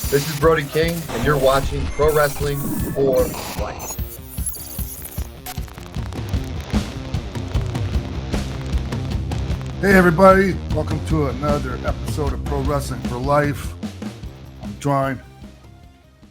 This is Brody King, and you're watching Pro Wrestling for Life. Hey everybody, welcome to another episode of Pro Wrestling for Life. I'm joined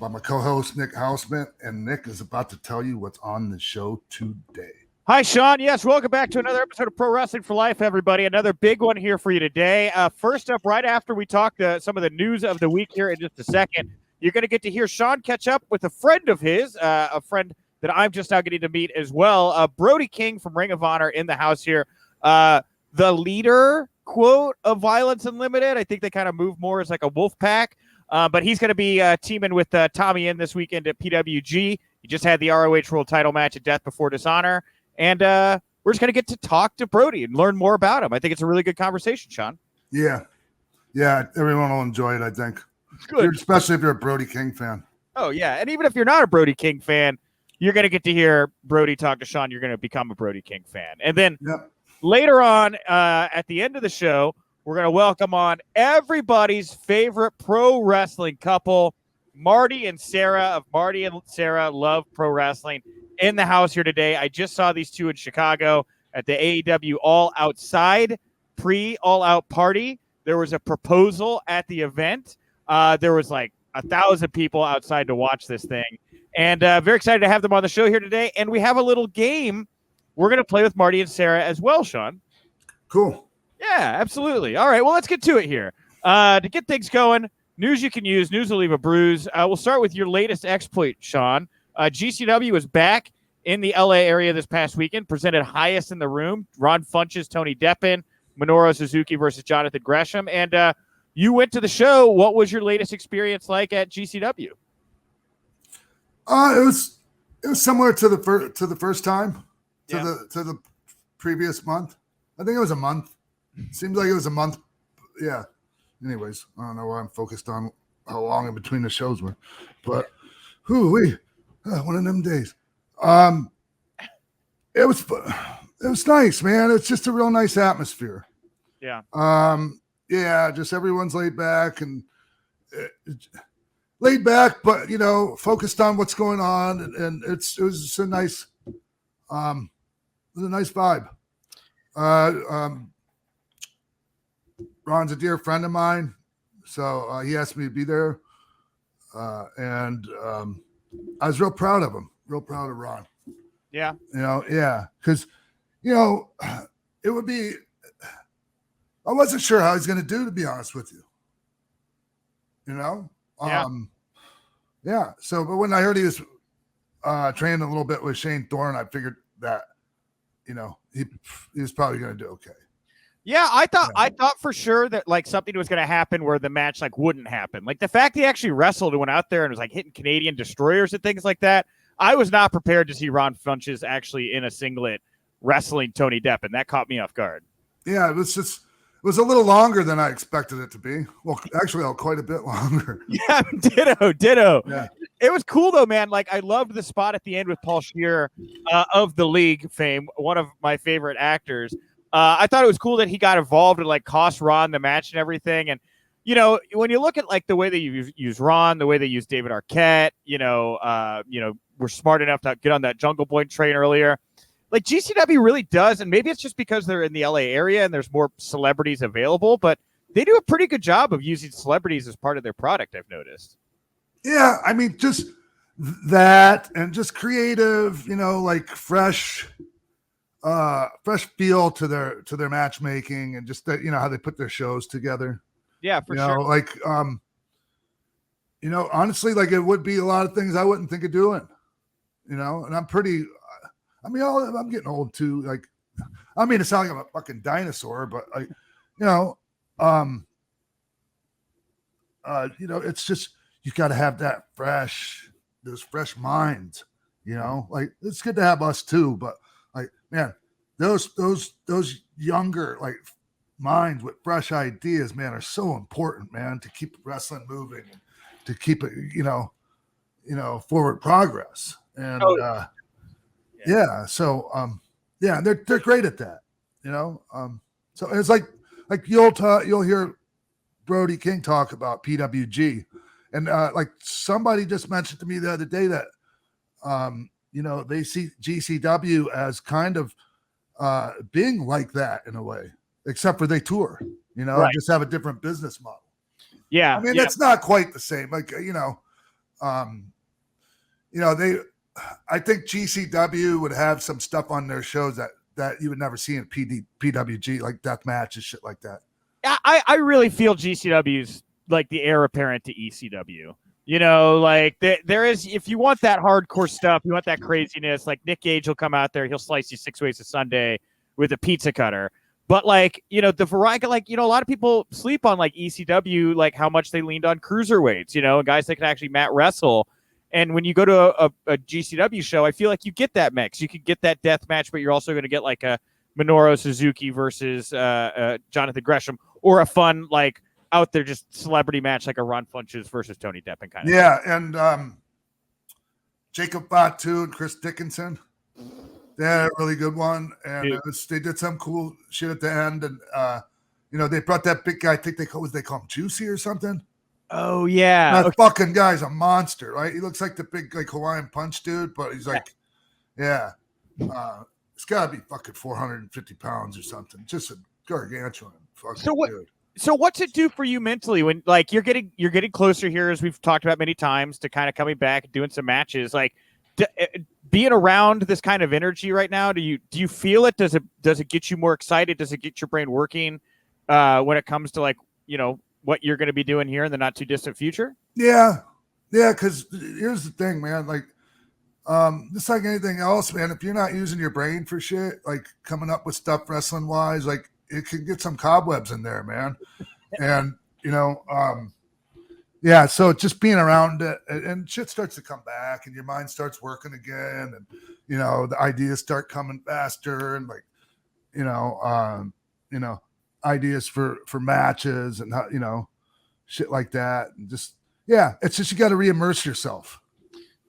by my co-host Nick Hausman, and Nick is about to tell you what's on the show today. Hi, Sean. Yes, welcome back to another episode of Pro Wrestling for Life, everybody. Another big one here for you today. First up, right after we talk some of the news of the week here in just a second, you're going to get to hear Sean catch up with a friend of his, a friend that I'm just now getting to meet as well, Brody King from Ring of Honor in the house here. The leader, quote, of Violence Unlimited. I think they kind of move more as like a wolf pack, but he's going to be teaming with Tommy in this weekend at PWG. He just had the ROH World title match at Death Before Dishonor. And we're just going to get to talk to Brody and learn more about him. I think it's a really good conversation, Sean. Yeah, everyone will enjoy it, I think. Good. Especially if you're a Brody King fan. Oh, yeah. And even if you're not a Brody King fan, you're going to get to hear Brody talk to Sean. You're going to become a Brody King fan. And then later on, at the end of the show, we're going to welcome on everybody's favorite pro wrestling couple, Marty and Sarah of Marty and Sarah Love Pro Wrestling, in the house here today. I just saw these two in Chicago at the AEW All Outside pre-All Out party. There was a proposal at the event. There was like 1,000 people outside to watch this thing. And very excited to have them on the show here today. And we have a little game we're going to play with Marty and Sarah as well, Sean. Cool. Yeah, absolutely. All right, well, let's get to it here. To get things going, news you can use, news will leave a bruise. We'll start with your latest exploit, Sean. GCW is back in the LA area this past weekend, presented Highest in the Room, Ron Funches, Tony Deppen, Minoru Suzuki versus Jonathan Gresham. And you went to the show. What was your latest experience like at GCW? It was similar to the first time, to the previous month. I think it was a month. Seems like it was a month. Yeah. Anyways, I don't know why I'm focused on how long in between the shows were, but one of them days. It was nice, man. It's just a real nice atmosphere. Yeah. Just everyone's laid back, but focused on what's going on, and it was a nice, vibe. Ron's a dear friend of mine, so he asked me to be there, and I was real proud of him, real proud of Ron. Yeah. Because, it would be, I wasn't sure how he's going to do, to be honest with you. So, but when I heard he was training a little bit with Shane Thorne, I figured that, he was probably going to do okay. Yeah, I thought for sure that like something was going to happen where the match like wouldn't happen. Like the fact he actually wrestled and went out there and was like hitting Canadian destroyers and things like that. I was not prepared to see Ron Funches actually in a singlet wrestling Tony Deppen. That caught me off guard. Yeah, it was a little longer than I expected it to be. Well, actually, quite a bit longer. Yeah, ditto. Yeah. It was cool though, man. Like I loved the spot at the end with Paul Scheer of the League fame, one of my favorite actors. I thought it was cool that he got involved and like cost Ron the match and everything. And, when you look at like the way they use Ron, the way they use David Arquette, we're smart enough to get on that Jungle Boy train earlier. Like GCW really does. And maybe it's just because they're in the LA area and there's more celebrities available, but they do a pretty good job of using celebrities as part of their product, I've noticed. Yeah. I mean, just that and just creative, like fresh feel to their matchmaking and just that, how they put their shows together. Yeah, for sure. Like, honestly, like it would be a lot of things I wouldn't think of doing, and I'm I'm getting old too. Like, I mean, it sounds like I'm a fucking dinosaur, but like, it's just, you got to have those fresh minds, like it's good to have us too, but like, man, those younger like minds with fresh ideas, man, are so important, man, to keep wrestling moving, to keep it, forward progress. And they're great at that, So it's like you'll hear Brody King talk about PWG, And like somebody just mentioned to me the other day that, they see GCW as kind of being like that in a way, except for they tour, Right. just have a different business model. Yeah. I mean, it's not quite the same. Like, I think GCW would have some stuff on their shows that you would never see in PWG, like death matches, shit like that. I really feel GCW's like the heir apparent to ECW. Like there is, if you want that hardcore stuff, you want that craziness, like Nick Gage will come out there, he'll slice you 6 ways a Sunday with a pizza cutter. But like, the variety, like, a lot of people sleep on like ECW, like how much they leaned on cruiserweights, and guys that can actually mat wrestle. And when you go to a GCW show, I feel like you get that mix. You can get that death match, but you're also going to get like a Minoru Suzuki versus Jonathan Gresham, or a fun, like, out there just celebrity match like a Ron Funches versus Tony Deppen kind of thing. And Jacob Fatu and Chris Dickinson, they had a really good one, and they did some cool shit at the end. And they brought that big guy, I think they call him Juicy or something. Oh yeah, that fucking guy's a monster, right? He looks like the big like Hawaiian Punch dude, but he's like, it's got to be fucking 450 pounds or something, just a gargantuan fucking dude. So what's it do for you mentally when like you're getting closer here, as we've talked about many times, to kind of coming back and doing some matches? Like being around this kind of energy right now, do you feel it? Does it get you more excited? Does it get your brain working when it comes to like what you're going to be doing here in the not too distant future? Yeah, because here's the thing, man. Like, just like anything else, man, if you're not using your brain for shit, like coming up with stuff wrestling wise, like it can get some cobwebs in there, man. And so just being around it, and shit starts to come back, and your mind starts working again, and the ideas start coming faster, and like ideas for matches and shit like that, and just it's just you got to re-immerse yourself.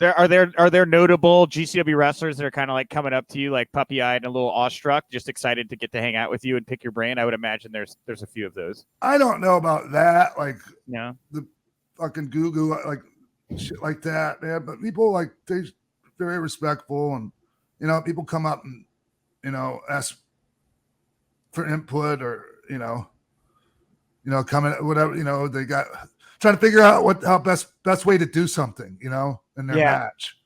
Are there notable GCW wrestlers that are kind of like coming up to you like puppy-eyed and a little awestruck, just excited to get to hang out with you and pick your brain? I would imagine there's a few of those. I don't know about that, like the fucking goo like shit like that, man. But people like they're very respectful, and people come up and ask for input, or coming whatever, they got trying to figure out how best way to do something, in their match.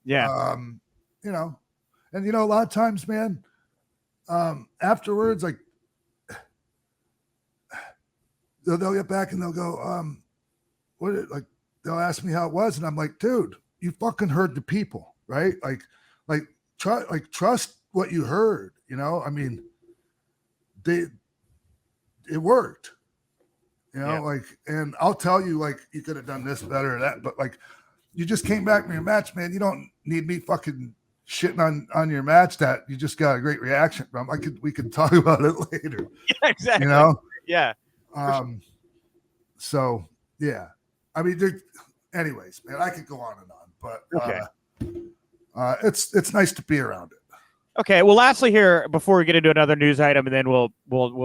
And a lot of times, man, afterwards, like they'll get back and they'll go, they'll ask me how it was, and I'm like, dude, you fucking heard the people, right? Like trust what you heard, I mean, it worked, like, and I'll tell you, like, you could have done this better or that, but like, you just came back from your match, man. You don't need me fucking shitting on your match that you just got a great reaction from. We could talk about it later. Yeah, exactly. Yeah. So yeah, I mean, anyways, man, I could go on and on, but it's nice to be around it. Okay. Well, lastly here, before we get into another news item, and then we'll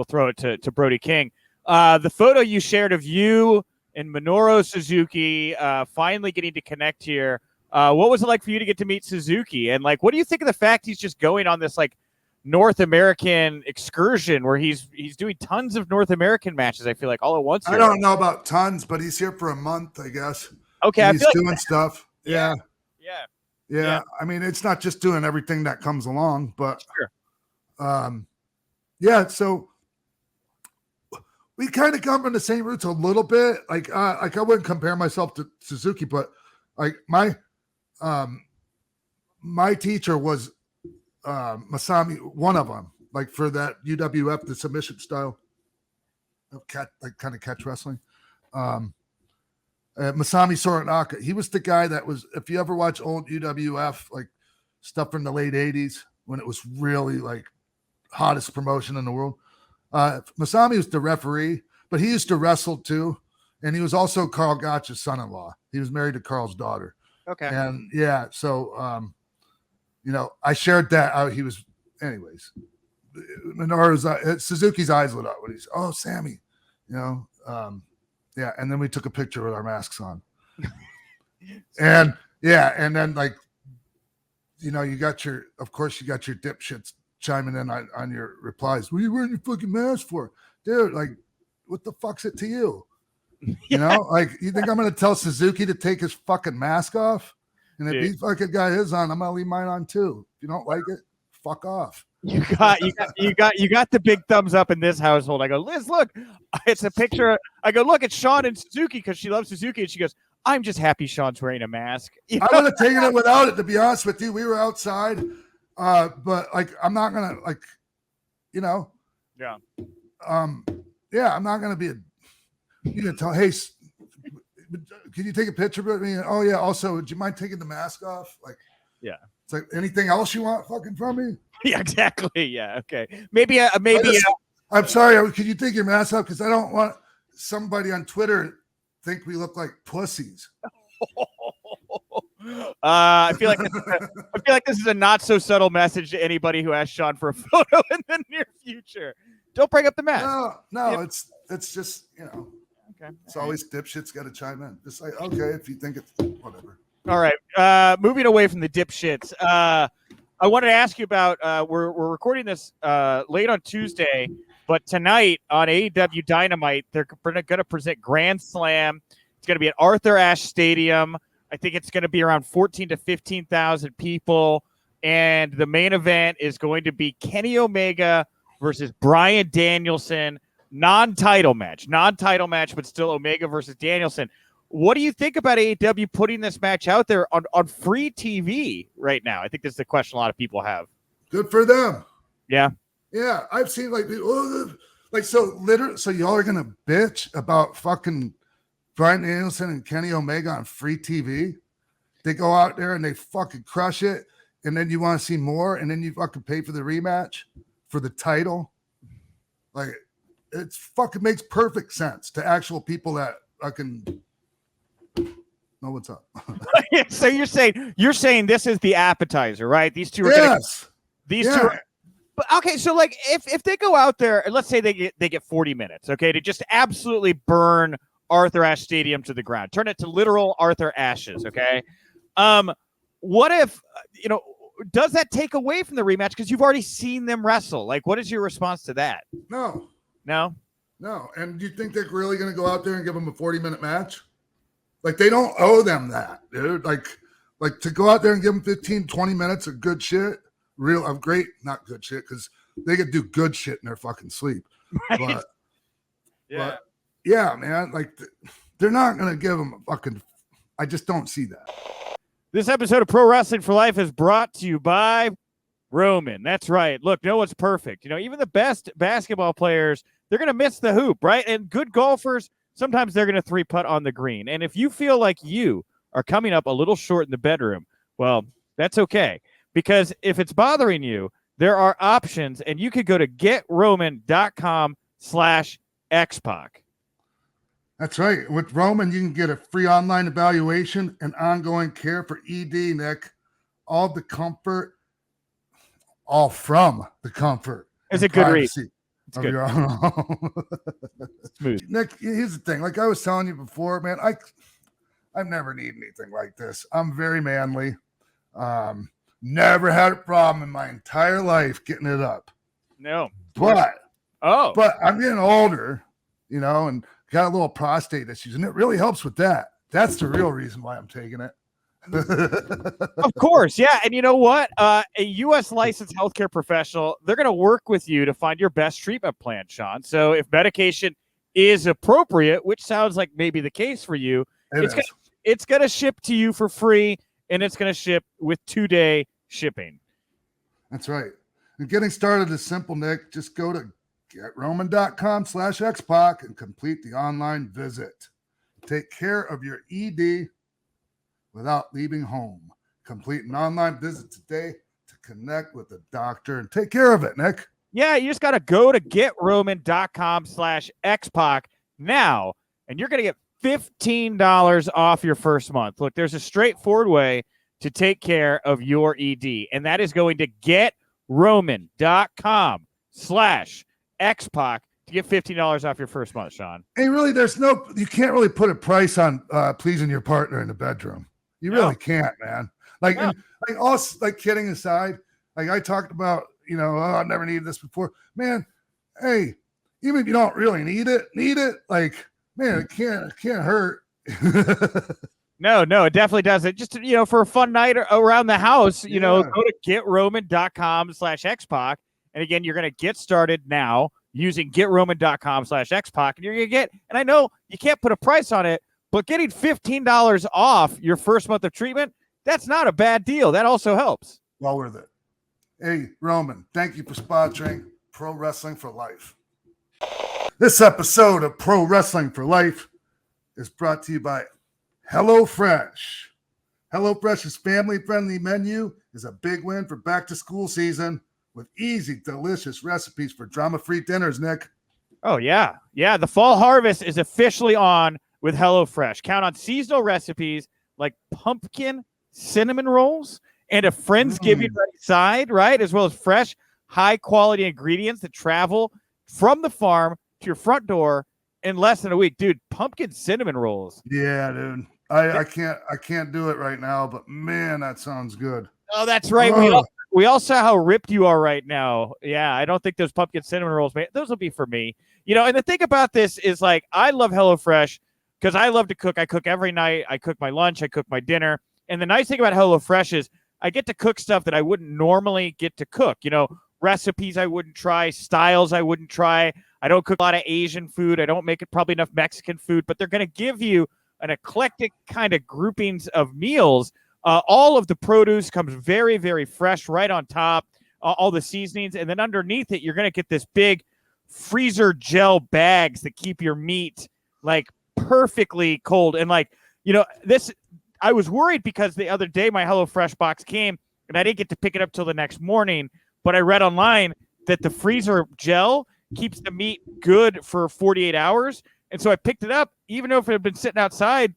throw it to Brody King. The photo you shared of you and Minoru Suzuki finally getting to connect here. What was it like for you to get to meet Suzuki? And like, what do you think of the fact he's just going on this like North American excursion where he's doing tons of North American matches? I feel like all at once. I don't know about tons, but he's here for a month, I guess. Okay, and he's doing stuff. Yeah. Yeah. I mean, it's not just doing everything that comes along, but sure. So we kind of come from the same roots a little bit. Like I wouldn't compare myself to Suzuki, but like my teacher was Masami, one of them, like for that UWF, the submission style of catch wrestling. Masami Soranaka, he was the guy that was, if you ever watch old UWF, like stuff from the late 80s when it was really like hottest promotion in the world. Masami was the referee, but he used to wrestle too. And he was also Carl Gotch's son-in-law. He was married to Carl's daughter. Okay. And so, I shared that. He was, anyways, Suzuki's eyes lit up when he's, oh, Sammy, And then we took a picture with our masks on. And then like, you got your dipshits chiming in on your replies. What are you wearing your fucking mask for? Dude, like, what the fuck's it to you? Like, you think I'm going to tell Suzuki to take his fucking mask off? And if he fucking got his on, I'm going to leave mine on too. If you don't like it, fuck off. You got the big thumbs up in this household. I go, Liz, look, it's a picture. I go, look, it's Sean and Suzuki because she loves Suzuki. And she goes, I'm just happy Sean's wearing a mask. I would have taken it without it, to be honest with you. We were outside. But like, I'm not going to like, Yeah. I'm not going to be you can tell, hey, can you take a picture of me? Oh yeah. Also, would you mind taking the mask off? Like, yeah. It's like, anything else you want fucking from me? Yeah, exactly. Yeah. Okay. I'm sorry. Could you take your mask off? Because I don't want somebody on Twitter think we look like pussies. I feel like this is a not so subtle message to anybody who asks Sean for a photo in the near future. Don't bring up the mask. No, it's just, okay. It's always dipshits got to chime in. Just like, okay, if you think it's whatever. All right. Moving away from the dipshits. I wanted to ask you about, we're recording this late on Tuesday, but tonight on AEW Dynamite, they're going to present Grand Slam. It's going to be at Arthur Ashe Stadium. I think it's going to be around 14 to 15,000 people. And the main event is going to be Kenny Omega versus Bryan Danielson. Non-title match, but still Omega versus Danielson. What do you think about AEW putting this match out there on free TV right now? I think this is the question a lot of people have. Good for them. Yeah. Yeah. I've seen like so y'all are going to bitch about fucking Bryan Danielson and Kenny Omega on free TV. They go out there and they fucking crush it. And then you want to see more. And then you fucking pay for the rematch for the title. Like, it fucking makes perfect sense to actual people that fucking know what's up. So you're saying this is the appetizer, right? These two are two are, but okay, so like if they go out there and let's say they get 40 minutes, okay, to just absolutely burn Arthur Ashe Stadium to the ground, turn it to literal Arthur Ashes, okay? What if does that take away from the rematch because you've already seen them wrestle? Like, what is your response to that? No. And do you think they're really going to go out there and give them a 40-minute match? Like, they don't owe them that, dude. Like to go out there and give them 15, 20 minutes of good shit, not good shit, because they could do good shit in their fucking sleep. Right. But yeah, man, like they're not going to give them a fucking, I just don't see that. This episode of Pro Wrestling for Life is brought to you by Roman. That's right. Look, no one's perfect. Even the best basketball players, they're going to miss the hoop, right? And good golfers, sometimes they're going to three-putt on the green. And if you feel like you are coming up a little short in the bedroom, well, that's okay. Because if it's bothering you, there are options, and you could go to GetRoman.com/X-Pac. That's right. With Roman, you can get a free online evaluation and ongoing care for ED, Nick. All from the comfort. It's a good read. It's good. Your own home. Smooth. Nick, here's the thing. Like I was telling you before, man, I've never needed anything like this. I'm very manly. Never had a problem in my entire life getting it up. No. But I'm getting older, and got a little prostate issues, and it really helps with that. That's the real reason why I'm taking it. Of course, yeah. And you know what? A U.S. licensed healthcare professional, they're going to work with you to find your best treatment plan, Sean. So if medication is appropriate, which sounds like maybe the case for you, it's going to ship to you for free, and it's going to ship with 2-day shipping. That's right. And getting started is simple, Nick. Just go to GetRoman.com/X-Pac and complete the online visit. Take care of your ED without leaving home. Complete an online visit today to connect with a doctor and take care of it, Nick. Yeah, you just got to go to GetRoman.com/X-Pac now, and you're going to get $15 off your first month. Look, there's a straightforward way to take care of your ED, and that is going to GetRoman.com/X-Pac to get $15 off your first month, Sean. Hey, really, you can't really put a price on pleasing your partner in the bedroom. You really can't, man. Like, and, like all like kidding aside, like I talked about, you know, oh, I've never needed this before, man. Hey, even if you don't really need it, like, man, it can't hurt. No, it definitely doesn't. Just, you know, for a fun night around the house, you know, go to GetRoman.com/X-Pac. And again, you're going to get started now using GetRoman.com/X-Pac. And you're going to get, and I know you can't put a price on it, but getting $15 off your first month of treatment, that's not a bad deal. That also helps. Well worth it. Hey, Roman, thank you for sponsoring Pro Wrestling for Life. This episode of Pro Wrestling for Life is brought to you by Hellofresh. Hellofresh's family-friendly menu is a big win for back-to-school season with easy, delicious recipes for drama-free dinners, Nick. Oh, yeah. Yeah, the fall harvest is officially on with HelloFresh. Count on seasonal recipes like pumpkin cinnamon rolls and a Friendsgiving-ready side, right? As well as fresh, high-quality ingredients that travel from the farm to your front door in less than a week. Dude, pumpkin cinnamon rolls. Yeah, dude. I can't do it right now, but man, that sounds good. Oh, that's right. We all saw how ripped you are right now. Yeah, I don't think those pumpkin cinnamon rolls, man, those will be for me. You know, and the thing about this is, like, I love HelloFresh because I love to cook. I cook every night. I cook my lunch. I cook my dinner. And the nice thing about HelloFresh is I get to cook stuff that I wouldn't normally get to cook. You know, recipes I wouldn't try, styles I wouldn't try. I don't cook a lot of Asian food. I don't make it probably enough Mexican food, but they're going to give you an eclectic kind of groupings of meals. All of the produce comes very, very fresh right on top, all the seasonings. And then underneath it, you're going to get this big freezer gel bags that keep your meat like perfectly cold. And like, you know, this, I was worried because the other day my HelloFresh box came and I didn't get to pick it up till the next morning. But I read online that the freezer gel keeps the meat good for 48 hours. And so I picked it up, even though if it had been sitting outside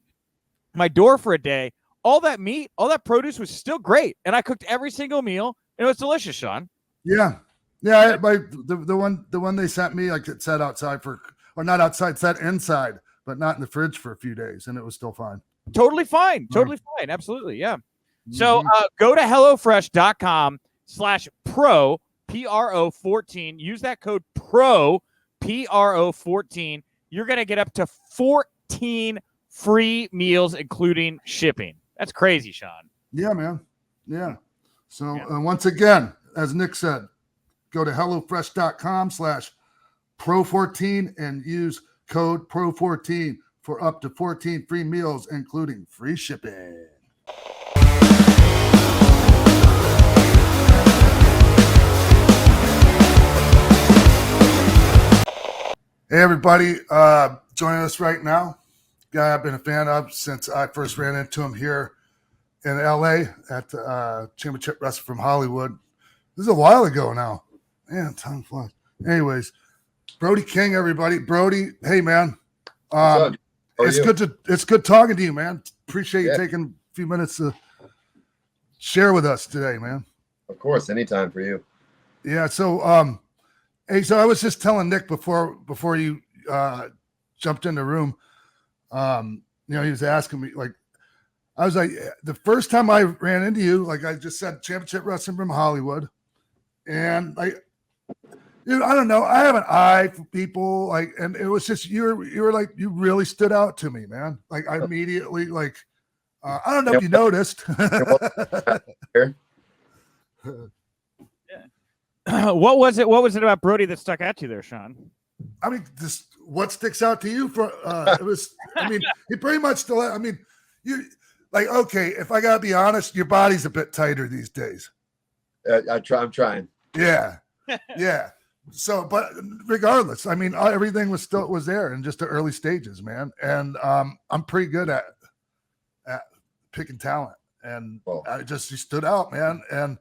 my door for a day, all that meat, all that produce was still great. And I cooked every single meal, and it was delicious, Sean. Yeah. Yeah. The one they sent me, like it sat outside or not outside, sat inside, but not in the fridge for a few days. And it was still fine. Totally fine. Totally fine. Absolutely. Yeah. So go to HelloFresh.com/pro, PRO14. Use that code PRO, PRO14. You're going to get up to 14 free meals, including shipping. That's crazy, Sean. Yeah, man. Yeah. So once again, as Nick said, go to HelloFresh.com/Pro14 and use code Pro14 for up to 14 free meals, including free shipping. Hey, everybody. Joining us right now, guy I've been a fan of since I first ran into him here in LA at Championship Wrestling from Hollywood. This is a while ago now. Man, time flies. Anyways, Brody King, everybody. Brody, hey, man. It's good talking to you, man. Appreciate you taking a few minutes to share with us today, man. Of course, anytime for you. Yeah, so hey, so I was just telling Nick before you jumped in the room, you know, he was asking me, like, I was like, the first time I ran into you, like I just said, Championship Wrestling from Hollywood. And like, dude, I don't know. I have an eye for people, like, and it was just, you were like, you really stood out to me, man. Like I immediately, like, I don't know if you noticed. What was it about Brody that stuck at you there, Sean? I mean, what sticks out to you for it was, I mean, he pretty much still, I mean, you like, okay, if I gotta be honest, your body's a bit tighter these days. I'm trying. Yeah. Yeah. So, but regardless, I mean, everything was there in just the early stages, man. And I'm pretty good at picking talent, and you stood out, man. And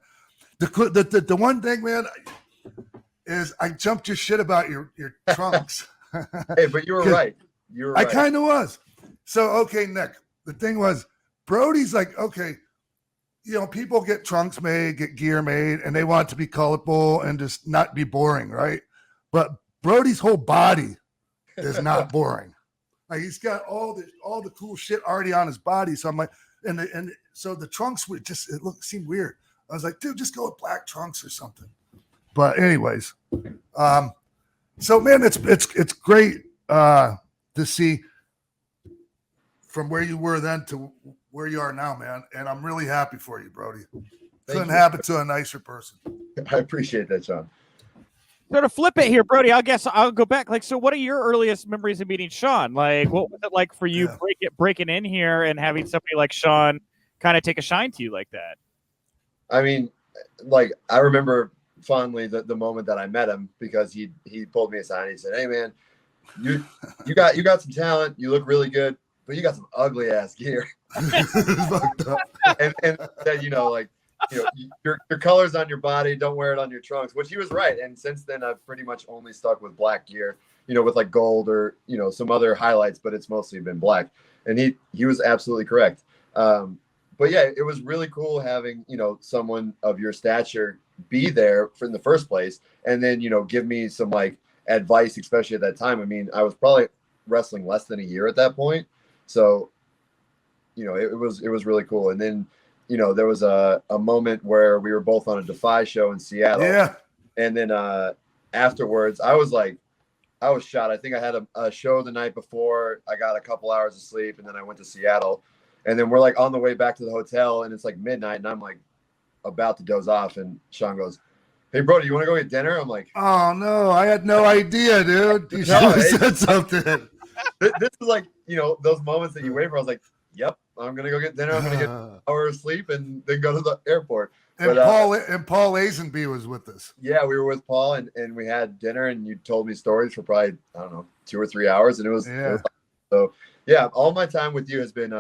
the one thing, man, is I jumped your shit about your trunks. Hey, but you were right. I kind of was. So, okay, Nick, the thing was, Brody's like, okay, you know, people get trunks made, get gear made, and they want it to be colorful and just not be boring, right? But Brody's whole body is not boring. Like he's got all the cool shit already on his body. So I'm like, and so the trunks were seemed weird. I was like, dude, just go with black trunks or something. But anyways, so man, it's great to see from where you were then to where you are now, man. And I'm really happy for you, Brody. Couldn't happen to a nicer person. I appreciate that, Sean. So to flip it here, Brody, I guess I'll go back. Like, so what are your earliest memories of meeting Sean? Like, what was it like for you breaking in here and having somebody like Sean kind of take a shine to you like that? I mean, like, I remember fondly the moment that I met him, because he pulled me aside and he said, "Hey man, you got some talent, you look really good, but you got some ugly ass gear." and said, like, your colors on your body, don't wear it on your trunks, which he was right. And since then I've pretty much only stuck with black gear, with like gold or some other highlights, but it's mostly been black. And he was absolutely correct. But yeah, it was really cool having someone of your stature be there in the first place, and then give me some like advice, especially at that time. I mean, I was probably wrestling less than a year at that point, so it was really cool. And then there was a moment where we were both on a Defy show in Seattle. Yeah. And then afterwards, I was shot. I think I had a show the night before. I got a couple hours of sleep, and then I went to Seattle. And then we're like on the way back to the hotel, and it's like midnight, and I'm like about to doze off. And Sean goes, "Hey, Brody, you want to go get dinner?" I'm like, "Oh no, I had no idea, dude. You should have said something." This is like, those moments that you wait for. I was like, "Yep, I'm gonna go get dinner. I'm gonna get an hour of sleep and then go to the airport." And Paul Lazenby was with us. Yeah, we were with Paul, and we had dinner, and you told me stories for probably, I don't know, 2 or 3 hours, and it was so yeah. All my time with you has been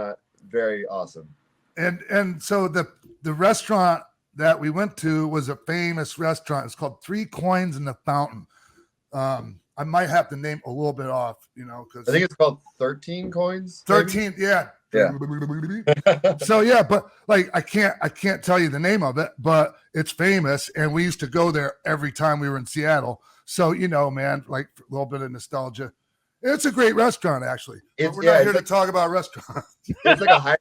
very awesome. And so the restaurant that we went to was a famous restaurant. It's called 3 Coins in the Fountain. I might have the name a little bit off, because I think it's called 13 Coins. 13, yeah. So yeah, but like I can't tell you the name of it, but it's famous, and we used to go there every time we were in Seattle. So man, like a little bit of nostalgia. It's a great restaurant, actually. We're not here to talk about restaurants. It's like a high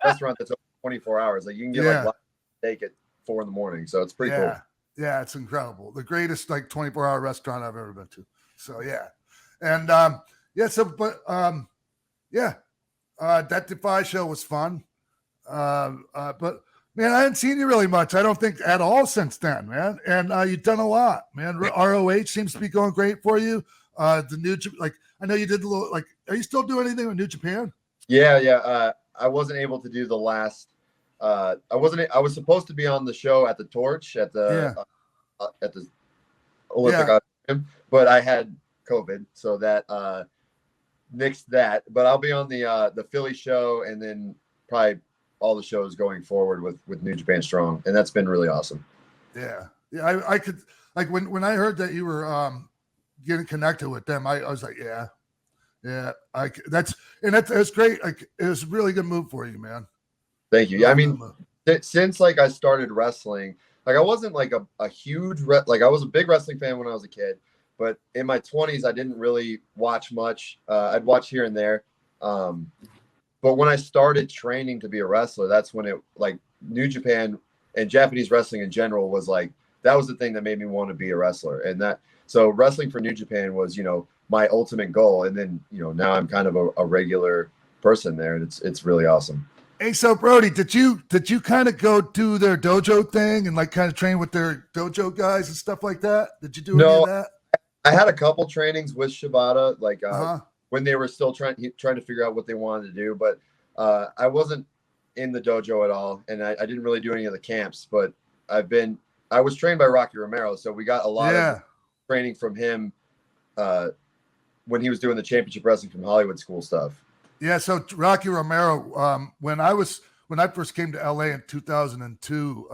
restaurant that's open 24 hours. Like you can get like steak at 4 a.m. So it's pretty cool. Yeah, it's incredible. The greatest like 24-hour restaurant I've ever been to. So yeah, and that Defy show was fun. But man, I hadn't seen you really much. I don't think at all since then, man. And you've done a lot, man. ROH seems to be going great for you. The new, like, I know you did a little, like, are you still doing anything with New Japan? Yeah. I wasn't able to do the last. I was supposed to be on the show at the Torch at the Olympic Auditorium, but I had COVID, so that nixed that. But I'll be on the Philly show, and then probably all the shows going forward with New Japan Strong, and that's been really awesome. Yeah. I could, like, when I heard that you were getting connected with them, I was like, that's great. Like, it was a really good move for you, man. Thank you. Yeah, I mean, since like I started wrestling, like I wasn't like a huge like I was a big wrestling fan when I was a kid, but in my 20s I didn't really watch much. I'd watch here and there, but when I started training to be a wrestler, that's when it, like, New Japan and Japanese wrestling in general was like, that was the thing that made me want to be a wrestler. And that, so wrestling for New Japan was, my ultimate goal. And then, now I'm kind of a regular person there, and it's really awesome. Hey, so Brody, did you kind of go do their dojo thing and like kind of train with their dojo guys and stuff like that? Did you do any of that? I had a couple trainings with Shibata, like when they were still trying to figure out what they wanted to do, but I wasn't in the dojo at all, and I didn't really do any of the camps. But I was trained by Rocky Romero, so we got a lot of training from him when he was doing the Championship Wrestling from Hollywood School stuff. Yeah, so Rocky Romero, when I first came to LA in 2002,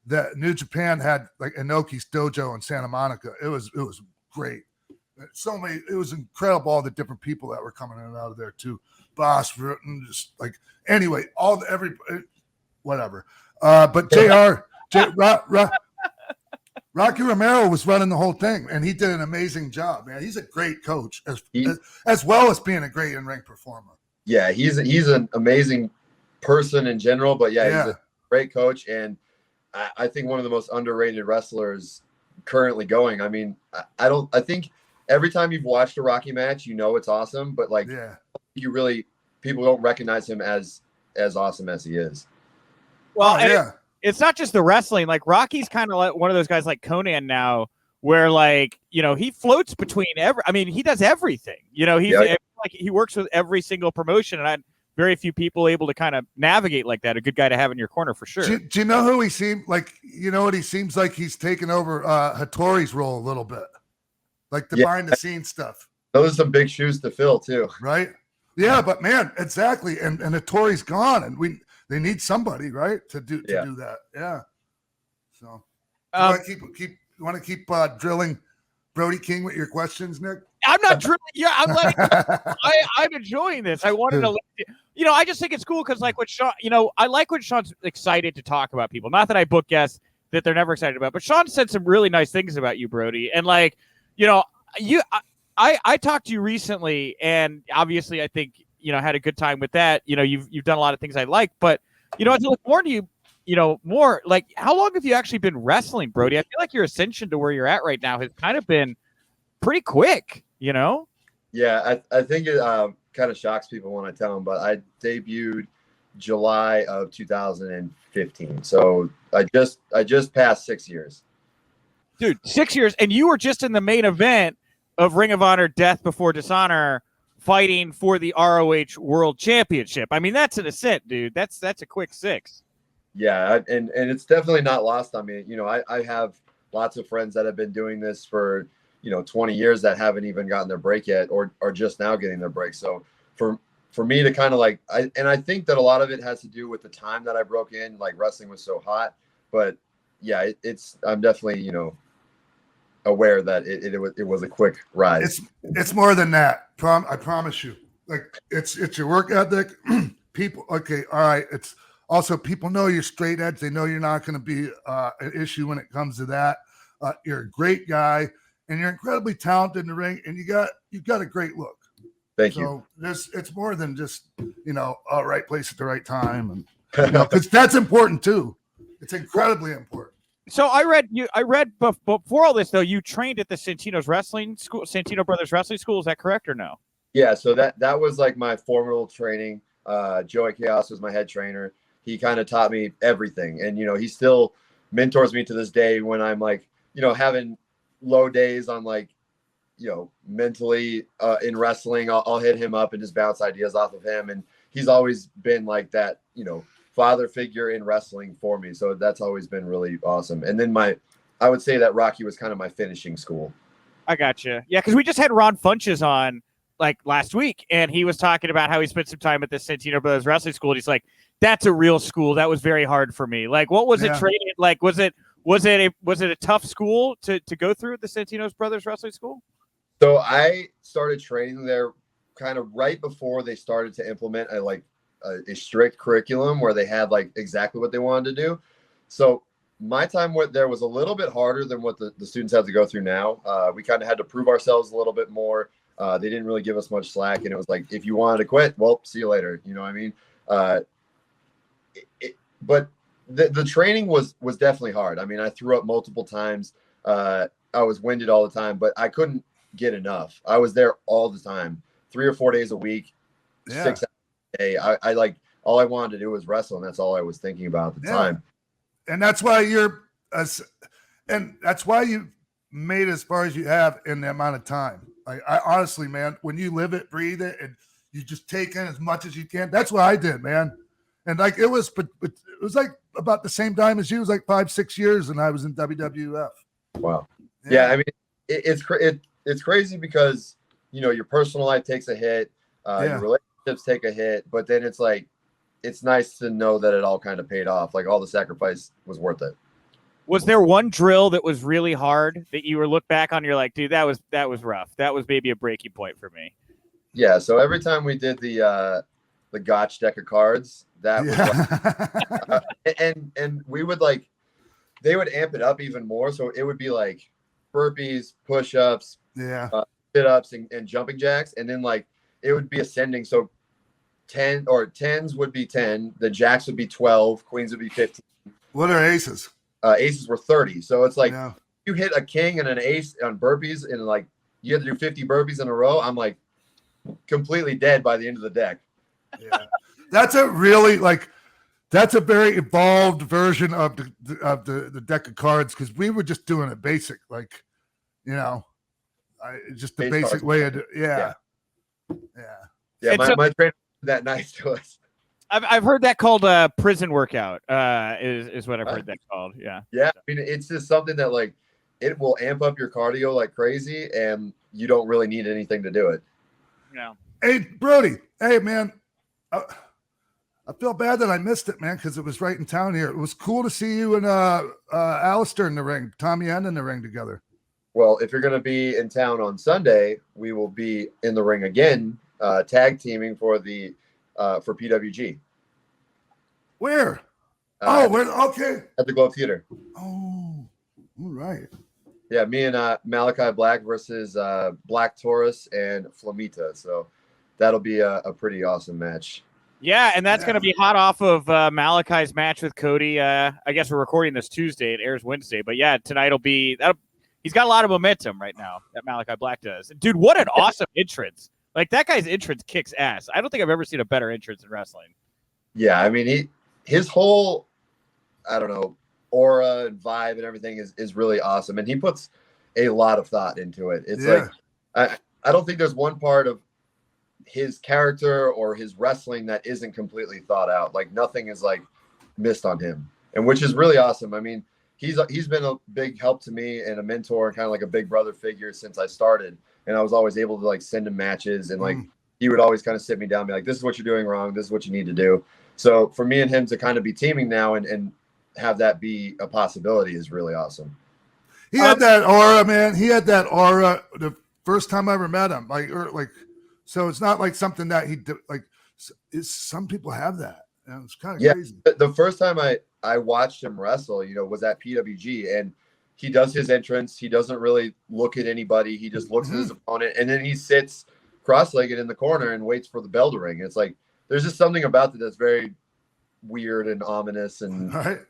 that New Japan had like Inoki's dojo in Santa Monica. It was great. It was incredible, all the different people that were coming in and out of there too. Boss, just like, anyway, whatever. But Rocky Romero was running the whole thing, and he did an amazing job, man. He's a great coach as well as being a great in-ring performer. Yeah, he's an amazing person in general, but yeah, he's a great coach, and I think one of the most underrated wrestlers currently going. I mean, I think every time you've watched a Rocky match, you know it's awesome, but like people don't recognize him as awesome as he is. Well, it's not just the wrestling. Like Rocky's kind of like one of those guys like Conan now, where like, you know, he floats between he does everything. You know, he's like he works with every single promotion, and very few people able to kind of navigate like that. A good guy to have in your corner for sure. Do you know who he seems like? You know what he seems like? He's taken over Hattori's role a little bit, like the behind the scenes stuff. Those are some big shoes to fill too, right? Yeah, but man, exactly. And Hattori's gone, and they need somebody, right, to do that. Yeah. So you want to keep drilling Brody King with your questions, Nick? I'm not drilling. Yeah, I'm letting. I'm enjoying this. I wanted to, you know, I just think it's cool because like what Sean, you know, I like when Sean's excited to talk about people. Not that I book guests that they're never excited about, but Sean said some really nice things about you, Brody, and like, you know, I talked to you recently, and obviously I think, you know, had a good time with that. You know, you've done a lot of things I like, but you know, as I look more to you, you know, more like how long have you actually been wrestling, Brody? I feel like your ascension to where you're at right now has kind of been pretty quick, you know? Yeah, I think it kind of shocks people when I tell them, but I debuted July of 2015. So I just passed 6 years. Dude, 6 years, and you were just in the main event of Ring of Honor Death Before Dishonor, fighting for the ROH World Championship. I mean, that's an ascent, dude. That's a quick 6. Yeah, and it's definitely not lost on me. You know, I have lots of friends that have been doing this for, you know, 20 years that haven't even gotten their break yet, or are just now getting their break. So for me to kind of like, I think that a lot of it has to do with the time that I broke in, like wrestling was so hot. But yeah, I'm definitely, you know, aware that it was a quick rise. It's more than that. I promise you. Like it's your work ethic. People, okay, all right. It's also people know you're straight edge. They know you're not going to be an issue when it comes to that. You're a great guy, and you're incredibly talented in the ring, and you've got a great look. Thank you. So it's more than just, you know, right place at the right time, and you know, because that's important too. It's incredibly important. So I read before all this though, you trained at the Santino's Wrestling School, Santino Brothers Wrestling School. Is that correct or no? Yeah. So that was like my formal training. Joey Chaos was my head trainer. He kind of taught me everything, and you know, he still mentors me to this day when I'm like, you know, having low days on like, you know, mentally in wrestling. I'll hit him up and just bounce ideas off of him, and he's always been like that, you know, father figure in wrestling for me. So that's always been really awesome. And then I would say that Rocky was kind of my finishing school. I gotcha. Yeah, because we just had Ron Funches on like last week, and he was talking about how he spent some time at the Santino Brothers Wrestling School. And he's like, that's a real school. That was very hard for me. Like, what was it training? Like, was it a tough school to go through at the Santino Brothers Wrestling School? So I started training there kind of right before they started to implement a strict curriculum where they had like exactly what they wanted to do. So my time there was a little bit harder than what the students have to go through now. We kind of had to prove ourselves a little bit more. They didn't really give us much slack, and it was like, if you wanted to quit, well, see you later. You know what I mean? But the training was definitely hard. I mean, I threw up multiple times. I was winded all the time, but I couldn't get enough. I was there all the time, 3 or 4 days a week, 6 hours a day. I like, all I wanted to do was wrestle, and that's all I was thinking about at the time. And that's why you made as far as you have in the amount of time. I honestly, man, when you live it, breathe it, and you just take in as much as you can. That's what I did, man. And like it was like about the same time as you. It was like 5-6 years, and I was in WWF. Wow. Yeah, I mean, it's crazy because, you know, your personal life takes a hit, your relationships take a hit, but then it's like, it's nice to know that it all kind of paid off. Like all the sacrifice was worth it. Was there one drill that was really hard that you were look back on? You're like, dude, that was rough. That was maybe a breaking point for me. Yeah. So every time we did the gotch deck of cards, that was and we would like, they would amp it up even more. So it would be like burpees, push-ups, sit-ups, and jumping jacks. And then like, it would be ascending. So 10 or 10s would be 10. The jacks would be 12. Queens would be 15. What are aces? Aces were 30. So it's like Yeah. you hit a king and an ace on burpees and like you have to do 50 burpees in a row. I'm like completely dead by the end of the deck. Yeah. That's a really that's a very evolved version of the deck of cards, because we were just doing it basic, just the Base basic cards. way of it. Yeah. Yeah, And my trainer was that nice to us. I've heard that called a prison workout. Is what I've heard that called. Yeah. Yeah, I mean it's just something that like it will amp up your cardio like crazy, and you don't really need anything to do it. Yeah. Hey, Brody. Hey, man. I feel bad that I missed it, man, because it was right in town here. It was cool to see you and Alistair in the ring, Tommy N in the ring together. Well, if you're going to be in town on Sunday, we will be in the ring again, tag teaming for for PWG. Where? Okay. At the Globe Theater. Oh, all right. Yeah, me and Malakai Black versus Black Taurus and Flamita. So that'll be a pretty awesome match. Yeah, and that's going to be hot off of Malakai's match with Cody. I guess we're recording this Tuesday. It airs Wednesday. But yeah, tonight will be – he's got a lot of momentum right now, that Malakai Black does. Dude, what an awesome entrance. Like, that guy's entrance kicks ass. I don't think I've ever seen a better entrance in wrestling. Yeah, I mean, his whole, I don't know, aura and vibe and everything is really awesome. And he puts a lot of thought into it. It's like I don't think there's one part of his character or his wrestling that isn't completely thought out. Like nothing is like missed on him, and which is really awesome. I mean, he's been a big help to me and a mentor and kind of like a big brother figure since I started. And I was always able to like send him matches, and like he would always kind of sit me down and be like, this is what you're doing wrong. This is what you need to do. So for me and him to kind of be teaming now and have that be a possibility is really awesome. He had that aura, man. He had that aura the first time I ever met him. So it's not like something that he did. Like some people have that. And it's kind of crazy. The first time I watched him wrestle, was at PWG, and he does his entrance. He doesn't really look at anybody. He just looks at his opponent, and then he sits cross-legged in the corner and waits for the bell to ring. It's like there's just something about it that's very weird and ominous. And right.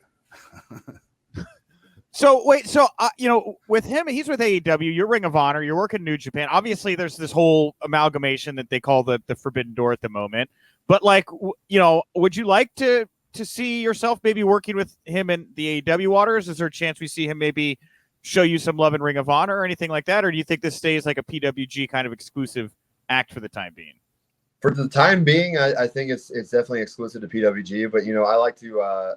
So with him, he's with AEW. You're Ring of Honor. You're working New Japan. Obviously, there's this whole amalgamation that they call the Forbidden Door at the moment. But would you like to see yourself maybe working with him in the AEW waters? Is there a chance we see him maybe show you some love in Ring of Honor or anything like that? Or do you think this stays like a PWG kind of exclusive act for the time being? For the time being, I think it's definitely exclusive to PWG. But I like to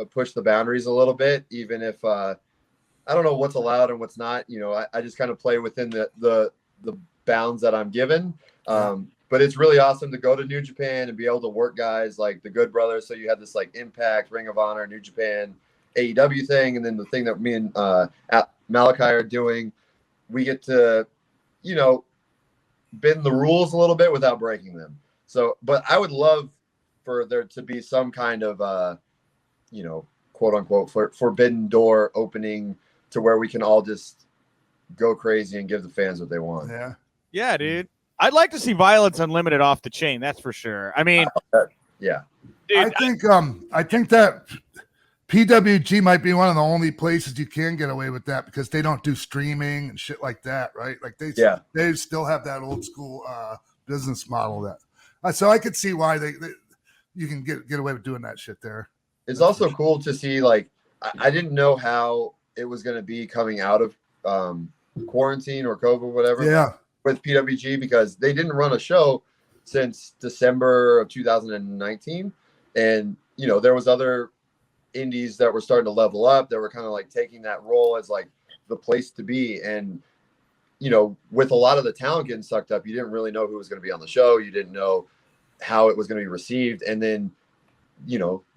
push the boundaries a little bit, even if I don't know what's allowed and what's not. I just kind of play within the bounds that I'm given. But it's really awesome to go to New Japan and be able to work guys like the Good Brothers. So you have this like Impact, Ring of Honor, New Japan, AEW thing, and then the thing that me and Malakai are doing, we get to, bend the rules a little bit without breaking them. So, but I would love for there to be some kind of, quote unquote, forbidden door opening to where we can all just go crazy and give the fans what they want. Yeah, dude. I'd like to see Violence Unlimited off the chain. That's for sure. I mean, yeah. Dude, I think that PWG might be one of the only places you can get away with that, because they don't do streaming and shit like that, right? Like they still have that old school business model that. So I could see why you can get away with doing that shit there. It's also cool to see, like, I didn't know how it was going to be coming out of quarantine or COVID, whatever, with PWG, because they didn't run a show since December of 2019. And, there was other indies that were starting to level up, that were kind of like taking that role as like the place to be. And, with a lot of the talent getting sucked up, you didn't really know who was going to be on the show. You didn't know how it was going to be received. And then,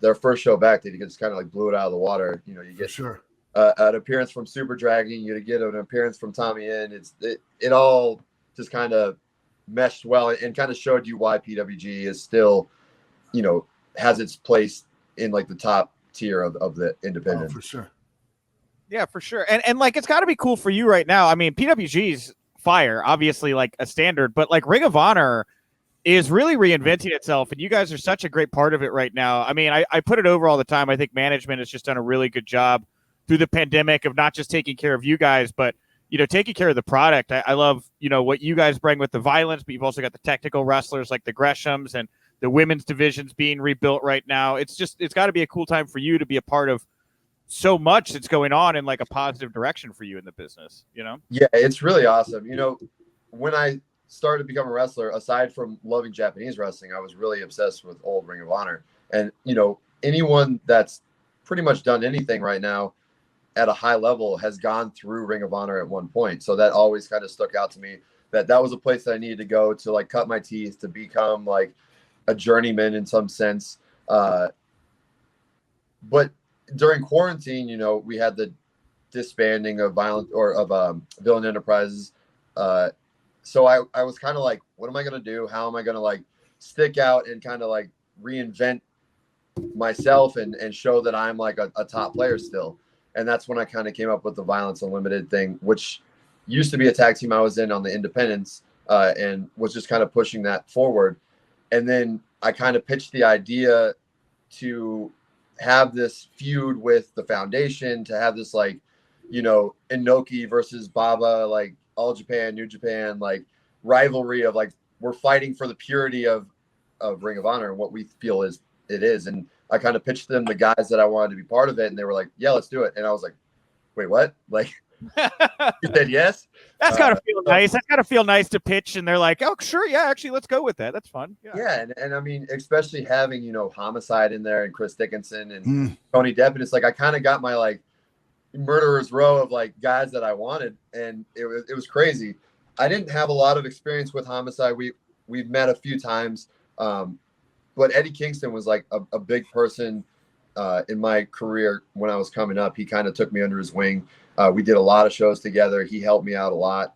their first show back, they just kind of like blew it out of the water. You get an appearance from Super Dragon, you get an appearance from Tommy N. It all just kind of meshed well and kind of showed you why PWG is still, has its place in like the top tier of the independent. Oh, for sure. Yeah, for sure. And like, it's got to be cool for you right now. I mean, PWG's fire, obviously like a standard, but like Ring of Honor is really reinventing itself, and you guys are such a great part of it right now. I mean, I put it over all the time. I think management has just done a really good job through the pandemic of not just taking care of you guys, but taking care of the product. I love, what you guys bring with the violence, but you've also got the technical wrestlers like the Greshams and the women's divisions being rebuilt right now. It's got to be a cool time for you to be a part of so much that's going on in like a positive direction for you in the business, Yeah, it's really awesome. When I started to become a wrestler, aside from loving Japanese wrestling, I was really obsessed with old Ring of Honor. And, anyone that's pretty much done anything right now at a high level has gone through Ring of Honor at one point. So that always kind of stuck out to me, that was a place that I needed to go to like cut my teeth, to become like a journeyman in some sense. But during quarantine, we had the disbanding of Villain Enterprises. So I was kind of like, what am I going to do? How am I going to like stick out and kind of like reinvent myself and show that I'm like a top player still? And that's when I kind of came up with the Violence Unlimited thing, which used to be a tag team I was in on the independents, and was just kind of pushing that forward. And then I kind of pitched the idea to have this feud with the Foundation, to have this like, Inoki versus Baba, like All Japan, New Japan, like rivalry of like, we're fighting for the purity of Ring of Honor and what we feel it is. And I kind of pitched them the guys that I wanted to be part of it, and they were like, yeah, let's do it. And I was like, wait, what? Like, you said yes? That's got to feel nice. That's got to feel nice to pitch, and they're like, oh, sure, yeah, actually, let's go with that. That's fun. Yeah, and I mean, especially having, Homicide in there and Chris Dickinson and Tony Deppen, it's like I kind of got my, like, murderer's row of, like, guys that I wanted, and it was crazy. I didn't have a lot of experience with Homicide. We've met a few times, but Eddie Kingston was like a big person in my career when I was coming up. He kind of took me under his wing. We did a lot of shows together. He helped me out a lot.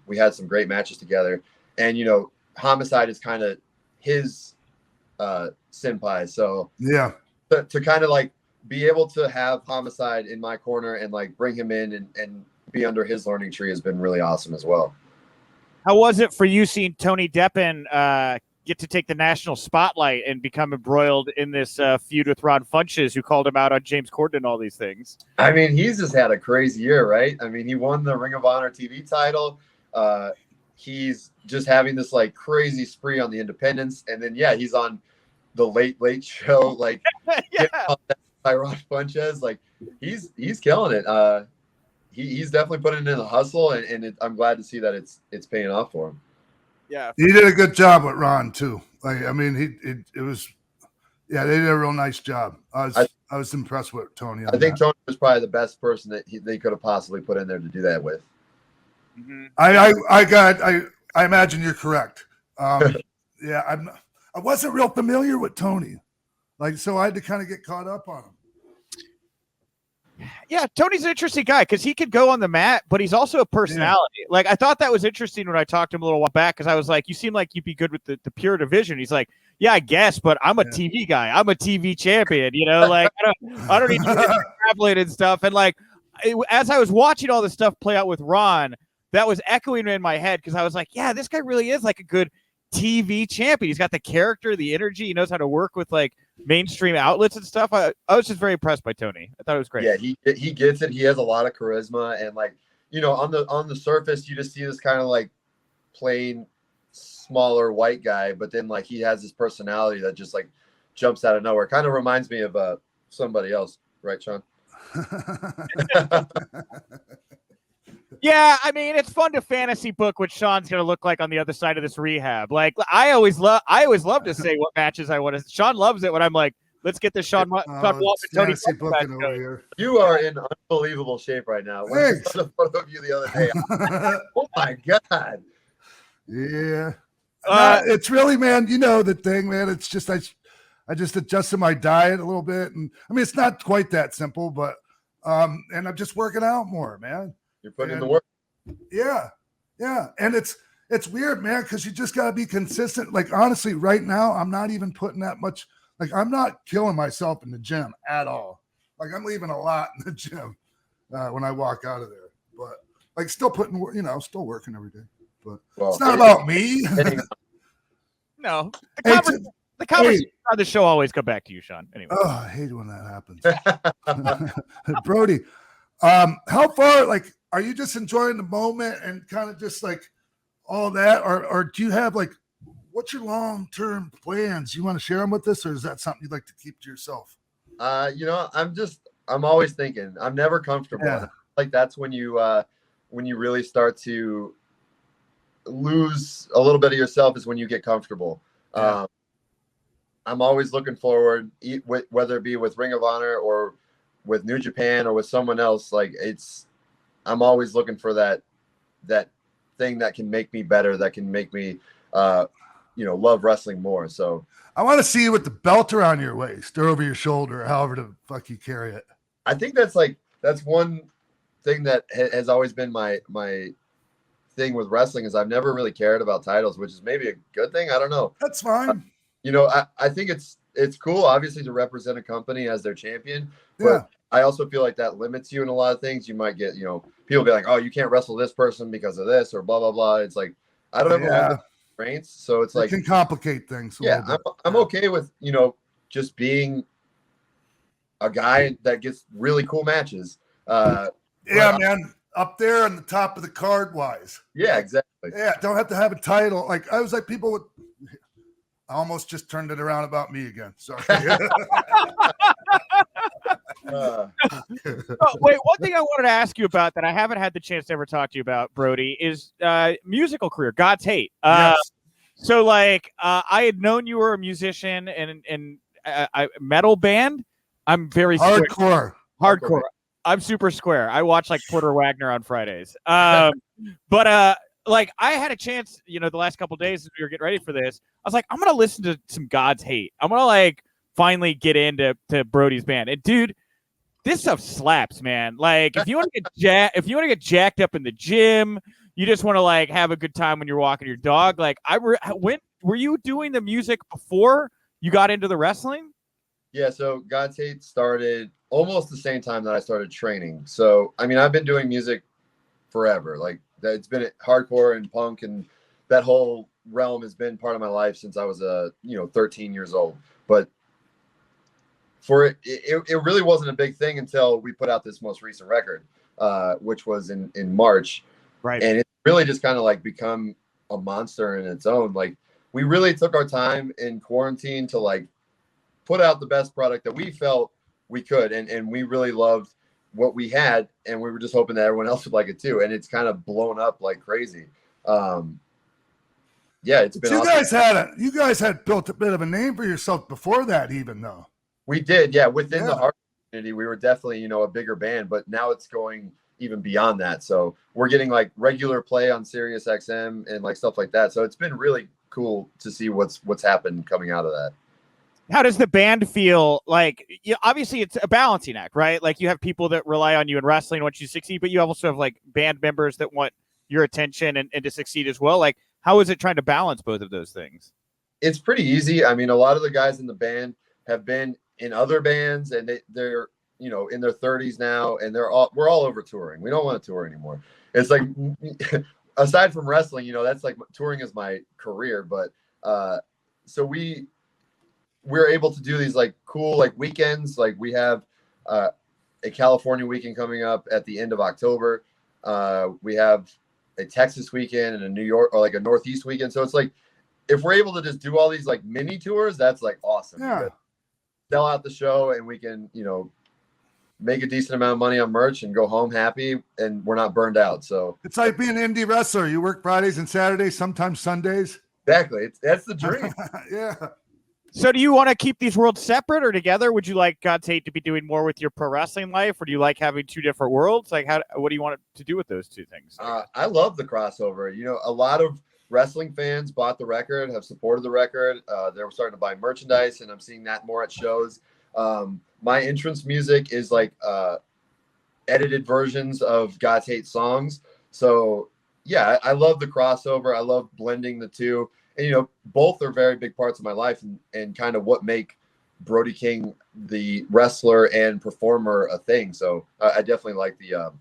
We had some great matches together. And, Homicide is kind of his senpai. So yeah, to kind of like be able to have Homicide in my corner and like bring him in and be under his learning tree has been really awesome as well. How was it for you seeing Tony Deppen get to take the national spotlight and become embroiled in this feud with Ron Funches, who called him out on James Corden and all these things? I mean, he's just had a crazy year, right? I mean, he won the Ring of Honor TV title. He's just having this like crazy spree on the independents. And then, yeah, he's on the Late Show, like by Ron Funches. Like he's killing it. He's definitely putting in the hustle, and I'm glad to see that it's paying off for him. Yeah, he did a good job with Ron too. Like, I mean, it was, yeah, they did a real nice job. I was impressed with Tony. I think Tony was probably the best person that they could have possibly put in there to do that with. Mm-hmm. I imagine you're correct. Yeah, I wasn't real familiar with Tony, like, so I had to kind of get caught up on him. Yeah, Tony's an interesting guy because he could go on the mat, but he's also a personality. Yeah. Like, I thought that was interesting when I talked to him a little while back, because I was like, you seem like you'd be good with the pure division. He's like, yeah, I guess, but I'm a TV guy. I'm a TV champion, like I don't need to extrapolate and stuff. And like, as I was watching all this stuff play out with Ron, that was echoing in my head, because I was like, yeah, this guy really is like a good TV champion. He's got the character, the energy. He knows how to work with like mainstream outlets and stuff. I was just very impressed by Tony. I thought it was great. Yeah, he gets it. He has a lot of charisma, and like, on the surface, you just see this kind of like plain smaller white guy, but then like he has this personality that just like jumps out of nowhere. Kind of reminds me of somebody else, right, Sean? Yeah, I mean, it's fun to fantasy book what Sean's going to look like on the other side of this rehab. Like, I always love to say what matches I want to. Sean loves it when I'm like, let's get this Sean Waltman, Tony Deppen. You are in unbelievable shape right now. When I saw the photo of you the other day, oh my god. Yeah, it's really, man. The thing, man. It's just I just adjusted my diet a little bit, and I mean, it's not quite that simple, but and I'm just working out more, man. You're putting in the work. Yeah. And it's weird, man, because you just got to be consistent. Like, honestly, right now, I'm not even putting that much. Like, I'm not killing myself in the gym at all. Like, I'm leaving a lot in the gym when I walk out of there. But, like, still putting, still working every day. But it's not about me. No, Hey, the conversation on the show always come back to you, Sean. Anyway. Oh, I hate when that happens. Brody, how far, like, are you just enjoying the moment and kind of just like all that? Or do you have like, what's your long-term plans? You want to share them with us, or is that something you'd like to keep to yourself? I'm always thinking. I'm never comfortable. Yeah. Like that's when you really start to lose a little bit of yourself is when you get comfortable. Yeah. I'm always looking forward, whether it be with Ring of Honor or with New Japan or with someone else. Like I'm always looking for that thing that can make me better, that can make me, love wrestling more. So I want to see you with the belt around your waist or over your shoulder, however the fuck you carry it. I think that's one thing that has always been my thing with wrestling is I've never really cared about titles, which is maybe a good thing. I don't know. That's fine. I think it's cool, obviously, to represent a company as their champion, but Yeah. I also feel like that limits you in a lot of things. You might get, people be like, oh, you can't wrestle this person because of this or blah, blah, blah. It's like, I don't have restraints. So it's like, it can complicate things. I'm okay with, just being a guy that gets really cool matches. Man, up there on the top of the card wise. Yeah, exactly. Yeah, don't have to have a title. Like I was like, people would. I almost just turned it around about me again. Sorry. Oh, wait, one thing I wanted to ask you about that I haven't had the chance to ever talk to you about, Brody, is musical career. God's Hate. Yes. So, like, I had known you were a musician and a metal band. I'm very hardcore. I'm super square. I watch like Porter Wagner on Fridays. But like I had a chance, the last couple of days as we were getting ready for this, I was like, I'm gonna listen to some God's Hate. I'm gonna like finally get into Brody's band. And dude, this stuff slaps, man. Like if you want to get jacked up in the gym, you just want to like have a good time when you're walking your dog. Like were you doing the music before you got into the wrestling? Yeah, so God's Hate started almost the same time that I started training. So, I mean, I've been doing music forever. Like, it's been hardcore and punk, and that whole realm has been part of my life since I was 13 years old. But it really wasn't a big thing until we put out this most recent record, which was in March. Right. And it's really just kind of like become a monster in its own. Like, we really took our time in quarantine to like put out the best product that we felt we could. And we really loved what we had. And we were just hoping that everyone else would like it too. And it's kind of blown up like crazy. It's been awesome. You guys had built a bit of a name for yourself before that, even though. We did. Yeah. Within the hardcore community, we were definitely, a bigger band, but now it's going even beyond that. So we're getting like regular play on Sirius XM and like stuff like that. So it's been really cool to see what's happened coming out of that. How does the band feel? Like, obviously it's a balancing act, right? Like you have people that rely on you in wrestling once you succeed, but you also have like band members that want your attention and to succeed as well. Like, how is it trying to balance both of those things? It's pretty easy. I mean, a lot of the guys in the band have been in other bands and they're in their 30s now, and we're all over touring. We don't want to tour anymore. It's like, aside from wrestling, that's like touring is my career. But so we're able to do these like cool like weekends. Like we have a California weekend coming up at the end of October. We have a Texas weekend and a New York or like a Northeast weekend. So it's like, if we're able to just do all these like mini tours, that's like awesome. Yeah. Sell out the show and we can, make a decent amount of money on merch and go home happy, and we're not burned out. So it's like being an indie wrestler. You work Fridays and Saturdays, sometimes Sundays. Exactly. That's the dream. Yeah. So do you want to keep these worlds separate or together? Would you like God's Hate to be doing more with your pro wrestling life, or do you like having two different worlds? Like, what do you want to do with those two things? I love the crossover. A lot of wrestling fans bought the record, have supported the record. They're starting to buy merchandise, and I'm seeing that more at shows. My entrance music is like edited versions of God's Hate songs. So yeah, I love the crossover. I love blending the two. And, both are very big parts of my life and kind of what make Brody King, the wrestler and performer, a thing. So I definitely like the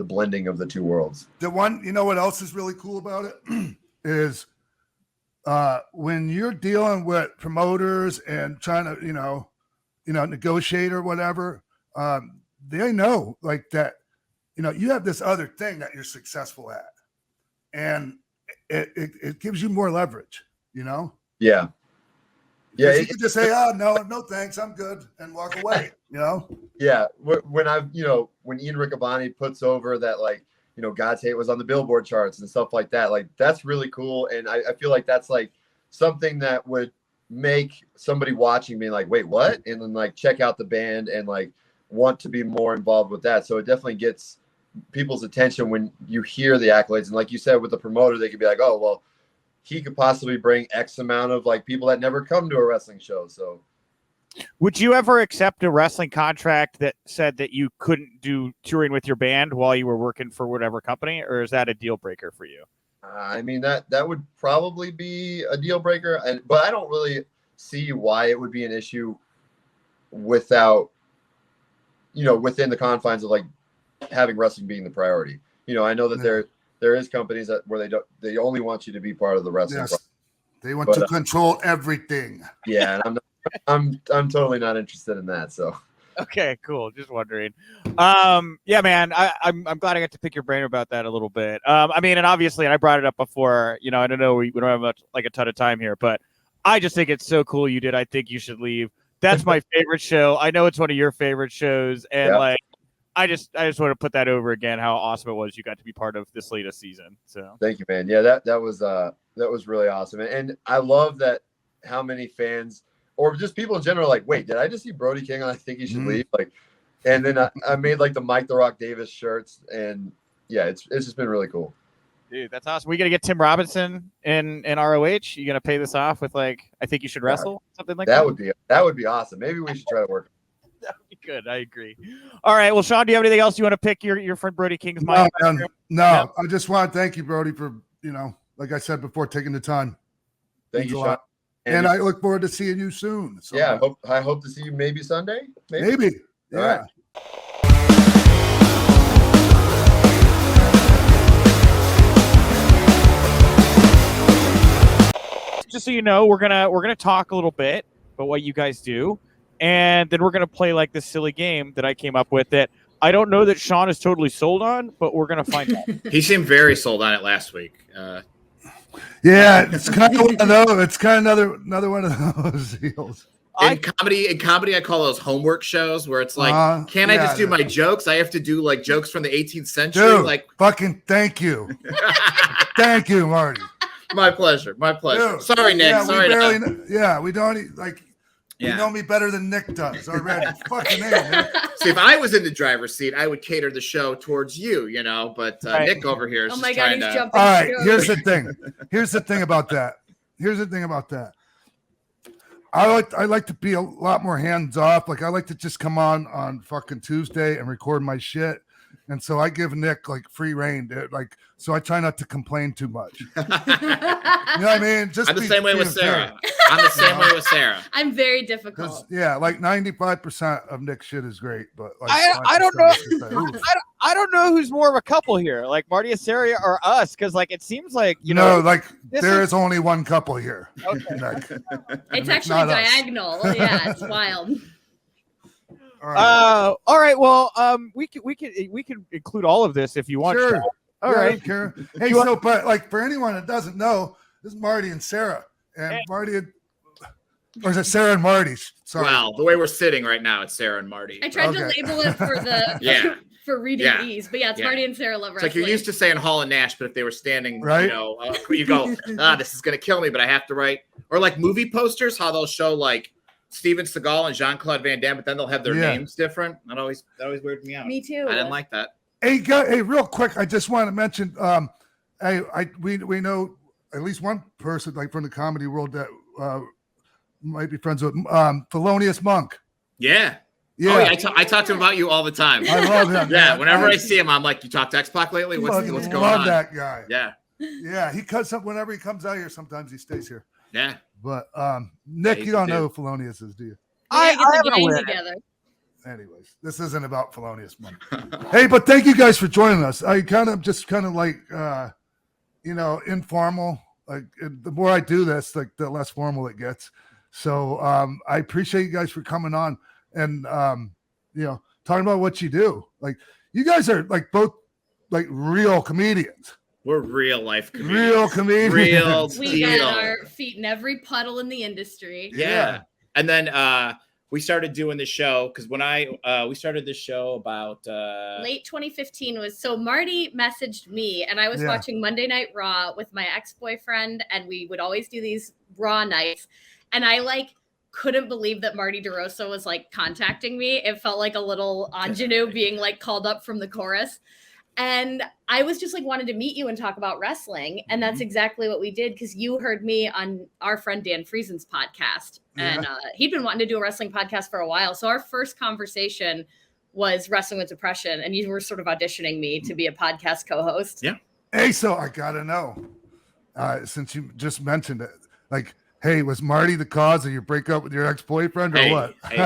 blending of the two worlds. The one, what else is really cool about it is when you're dealing with promoters and trying to, negotiate or whatever, they know like that, you have this other thing that you're successful at, and it gives you more leverage, Yeah. Yeah. You can just say, oh, no, thanks. I'm good. And walk away, Yeah. When when Ian Riccaboni puts over that, like, God's Hate was on the Billboard charts and stuff like that, like, that's really cool. And I feel like that's like something that would make somebody watching being like, wait, what? And then like check out the band and like want to be more involved with that. So it definitely gets people's attention when you hear the accolades. And like you said, with the promoter, they could be like, oh, well, he could possibly bring X amount of like people that never come to a wrestling show. So would you ever accept a wrestling contract that said that you couldn't do touring with your band while you were working for whatever company, or is that a deal breaker for you? I mean, that would probably be a deal breaker, but I don't really see why it would be an issue without, within the confines of like having wrestling being the priority. I know that there is companies where they only want you to be part of the wrestling. Yes. They want to control everything. Yeah, and I'm totally not interested in that. So okay, cool. Just wondering. Yeah, man, I'm glad I got to pick your brain about that a little bit. I mean, and obviously, and I brought it up before. I don't know, we don't have much like a ton of time here, but I just think it's so cool you did. I think you should leave. That's my favorite show. I know it's one of your favorite shows, and like. I just want to put that over again, how awesome it was you got to be part of this latest season. So thank you, man. Yeah, that was really awesome. And I love that how many fans or just people in general like, wait, did I just see Brody King and I think he should leave? Like, and then I made like the Mike the Rock Davis shirts, and yeah, it's just been really cool. Dude, that's awesome. We got to get Tim Robinson in ROH. You going to pay this off with like, I think you should wrestle, something like that? That would be awesome. Maybe we should try to work. That would be good. I agree. All right. Well, Sean, do you have anything else you want to pick your friend Brody King's mind? No. I just want to thank you, Brody, for, like I said before, taking the time. Thank you, Sean. And I look forward to seeing you soon. So. Yeah. I hope to see you maybe Sunday. Maybe. Yeah. All right. Just so you know, we're gonna talk a little bit about what you guys do. And then we're going to play like this silly game that I came up with that I don't know that Sean is totally sold on, but we're going to find out. He seemed very sold on it last week. Yeah, it's kind of one of those. It's kind of another one of those deals. In comedy, I call those homework shows where it's like, I just do my jokes? I have to do like jokes from the 18th century. Dude, like, fucking thank you. Thank you, Marty. My pleasure. Dude, sorry, Nick. We don't like. You know me better than Nick does already. Fucking man. See, if I was in the driver's seat, I would cater the show towards you, but right. Nick over here is he's jumping. All right, here's the thing about that. I like to be a lot more hands off. Like I like to just come on fucking Tuesday and record my shit. And so I give Nick like free reign, like, so I try not to complain too much. You know what I mean? I'm the same way with Sarah. I'm the same way with Sarah. I'm very difficult. Yeah, like 95% of Nick's shit is great, but like I don't know. I don't know who's more of a couple here, like Marty and Sarah or us, because like it seems like like there is only one couple here. Okay. It's actually diagonal. Yeah, it's wild. All right. Well, we can include all of this if you want. Sure. All right. Hey, but like for anyone that doesn't know, this is Marty and Sarah, and Marty, or is it Sarah and Marty? Sorry. Well, the way we're sitting right now, it's Sarah and Marty. I tried to label it for the for reading these, but it's Marty and Sarah love wrestling. It's like you're used to saying Hall and Nash, but if they were standing, right? You go, this is gonna kill me, but I have to write. Or like movie posters, how they'll show like Steven Seagal and Jean-Claude Van Damme, but then they'll have their names different. That always weirded me out. Me too. I didn't like that. Hey, real quick, I just want to mention, we know at least one person like from the comedy world that might be friends with Thelonious Monk. Yeah. Oh, yeah. I talk to him about you all the time. I love him. Yeah. Whenever I see him, I'm like, you talk to X-Pac lately? What's going on? I love that guy. Yeah. Yeah. He cuts up whenever he comes out here. Sometimes he stays here. Yeah. But Nick, you don't know who Felonious is, do you? I get the gang together. Anyways, this isn't about Felonious Monk. Hey, but thank you guys for joining us. I kind of like informal like the more I do this, like the less formal it gets. So I appreciate you guys for coming on and talking about what you do. Like you guys are like both like real comedians. We're real life comedians. Real comedians. Real We deal. got our feet in every puddle in the industry. Yeah. And then we started doing the show because when we started this show about late 2015 was so Marty messaged me and I was watching Monday Night Raw with my ex-boyfriend and we would always do these Raw nights and I like couldn't believe that Marty DeRosa was like contacting me. It felt like a little ingenue being like called up from the chorus. And I was just like wanted to meet you and talk about wrestling. And that's exactly what we did because you heard me on our friend Dan Friesen's podcast. And he'd been wanting to do a wrestling podcast for a while. So our first conversation was Wrestling with Depression. And you were sort of auditioning me to be a podcast co-host. Yeah. Hey, so I got to know, since you just mentioned it, like, hey, was Marty the cause of your breakup with your ex-boyfriend or what? We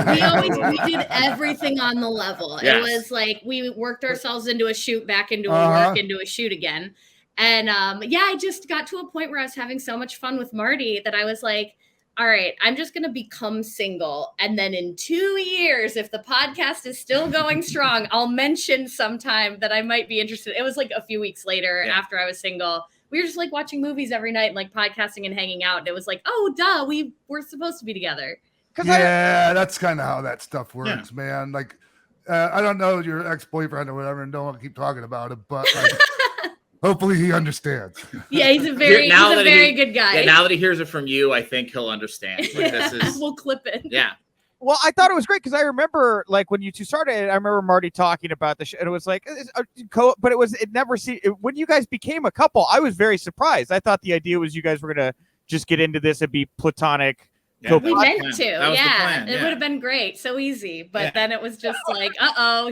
did everything on the level. Yes. It was like we worked ourselves into a shoot, back into a work, into a shoot again. And I just got to a point where I was having so much fun with Marty that I was like, all right, I'm just going to become single. And then in 2 years, if the podcast is still going strong, I'll mention sometime that I might be interested. It was like a few weeks later after I was single. We were just like watching movies every night and like podcasting and hanging out. And it was like, oh, duh, we were supposed to be together. Yeah, that's kind of how that stuff works, man. Like, I don't know your ex-boyfriend or whatever and don't want to keep talking about it, but like, hopefully he understands. Yeah, he's a very good guy. Yeah, now that he hears it from you, I think he'll understand. Like, this is, we'll clip it. Yeah. Well, I thought it was great because I remember, like, when you two started, I remember Marty talking about the show, and it was like, but it never when you guys became a couple, I was very surprised. I thought the idea was you guys were going to just get into this and be platonic. Yeah, we meant to. It would have been great. So easy. But then it was just like,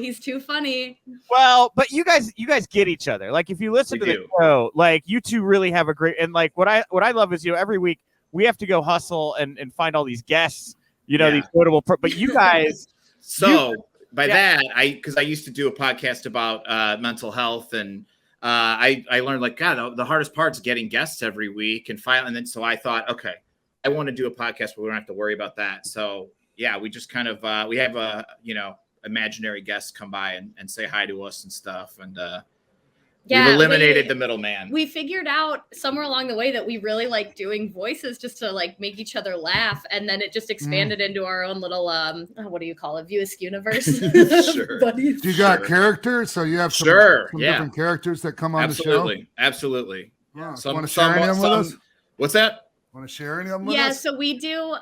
he's too funny. Well, but you guys get each other. Like, if you listen to the show, like, you two really have a great, and like, what I love is, every week we have to go hustle and find all these guests. These notable, but you guys. Because I used to do a podcast about mental health, and I learned like, God, the hardest part is getting guests every week and then so I thought, okay, I want to do a podcast where we don't have to worry about that. So we just kind of we have imaginary guests come by and say hi to us and stuff, and we've eliminated the middleman. We figured out somewhere along the way that we really like doing voices just to like make each other laugh. And then it just expanded into our own little, what do you call it? View Askew universe. Sure. You got characters? So you have some different characters that come on the show? Absolutely. Yeah. Want to share any of them with us? What's that? Want to share any of them with us? Yeah, so we do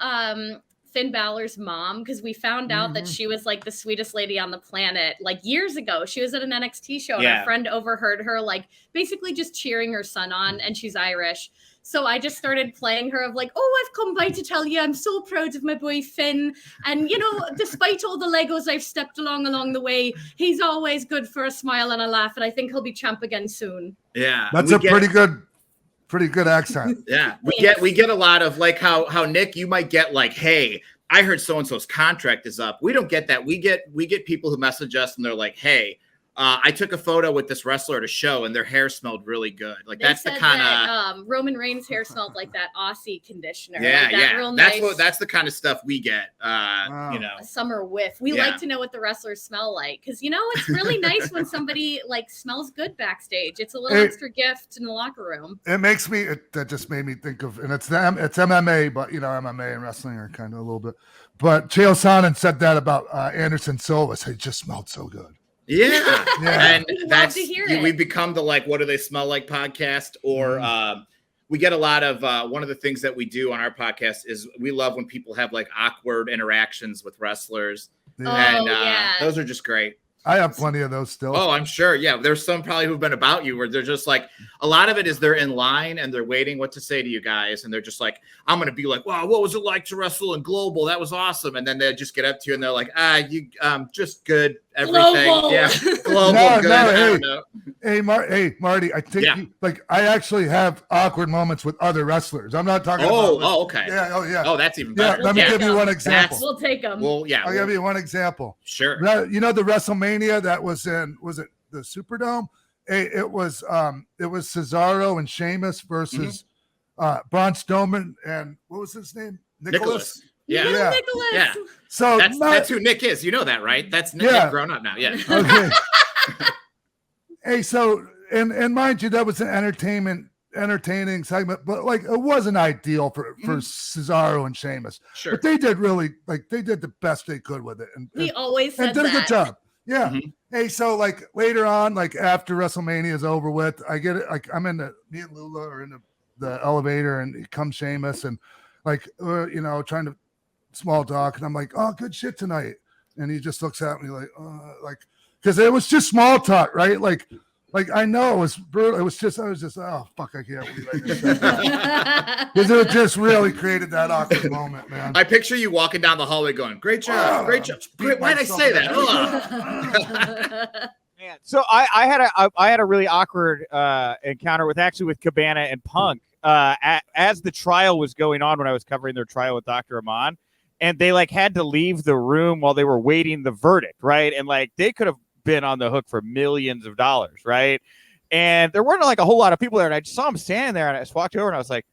Finn Balor's mom, because we found out that she was like the sweetest lady on the planet like years ago. She was at an NXT show and our friend overheard her like basically just cheering her son on, and she's Irish. So I just started playing her of like, oh, I've come by to tell you I'm so proud of my boy Finn. And, despite all the Legos I've stepped along the way, he's always good for a smile and a laugh. And I think he'll be champ again soon. Yeah. That's pretty good accent. Yeah. We get a lot of like how Nick, you might get like, hey, I heard so-and-so's contract is up. We don't get that. We get people who message us and they're like, hey, I took a photo with this wrestler at a show and their hair smelled really good. Like they that's the kind of Roman Reigns' hair smelled like that Aussie conditioner. Yeah, like real nice, that's the kind of stuff we get. A summer whiff. We like to know what the wrestlers smell like because it's really nice when somebody like smells good backstage. It's a little extra gift in the locker room. It makes me. That just made me think of, and it's MMA, but MMA and wrestling are kind of a little bit. But Chael Sonnen said that about Anderson Silva. He just smelled so good. Yeah. And that's we become the like, what do they smell like podcast? Or we get a lot of one of the things that we do on our podcast is we love when people have like awkward interactions with wrestlers. And those are just great. I have plenty of those still. Oh, I'm sure. Yeah. There's some probably who've been about you where they're just like, a lot of it is they're in line and they're waiting what to say to you guys. And they're just like, I'm going to be like, wow, what was it like to wrestle in Global? That was awesome. And then they just get up to you and they're like, you just good. Everything. Global. Yeah. Global. Good. Hey, Marty, I think I actually have awkward moments with other wrestlers. I'm not talking about. Oh, okay. Yeah. Oh, yeah. Oh, that's even better. Yeah, let me give you one example. We'll take them. Well, yeah. I'll give you one example. Sure. You know the WrestleMania that was it the Superdome? It was Cesaro and Sheamus versus Braun Strowman and what was his name? Nicholas. Yeah. Little Yeah. Nicholas. Yeah. So That's who Nick is. You know that, right? That's Nick, Yeah. Nick grown up now. Yeah. Okay. Hey, so and mind you, that was an entertaining segment, but like it wasn't ideal for Cesaro and Sheamus. Sure. But they did the best they could with it, and He always said and did a good that. job. Yeah. Mhm. Hey, so like later on, like after WrestleMania is over with, I get it. Like me and Lula are in the elevator, and it comes Sheamus, and like trying to small talk, and I'm like, oh, good shit tonight, and he just looks at me like because it was just small talk, right? Like I know it was brutal. I was just, oh fuck, I can't believe I just said that. Because it just really created that awkward moment, man. I picture you walking down the hallway going, great job, great job. Great. Why'd I say that? Ugh. Man, so I had a really awkward encounter with Cabana and Punk as the trial was going on when I was covering their trial with Dr. Aman, and they like had to leave the room while they were waiting the verdict, right? And like they could have been on the hook for millions of dollars, right? And there weren't like a whole lot of people there, and I just saw him standing there, and I just walked over and I was like,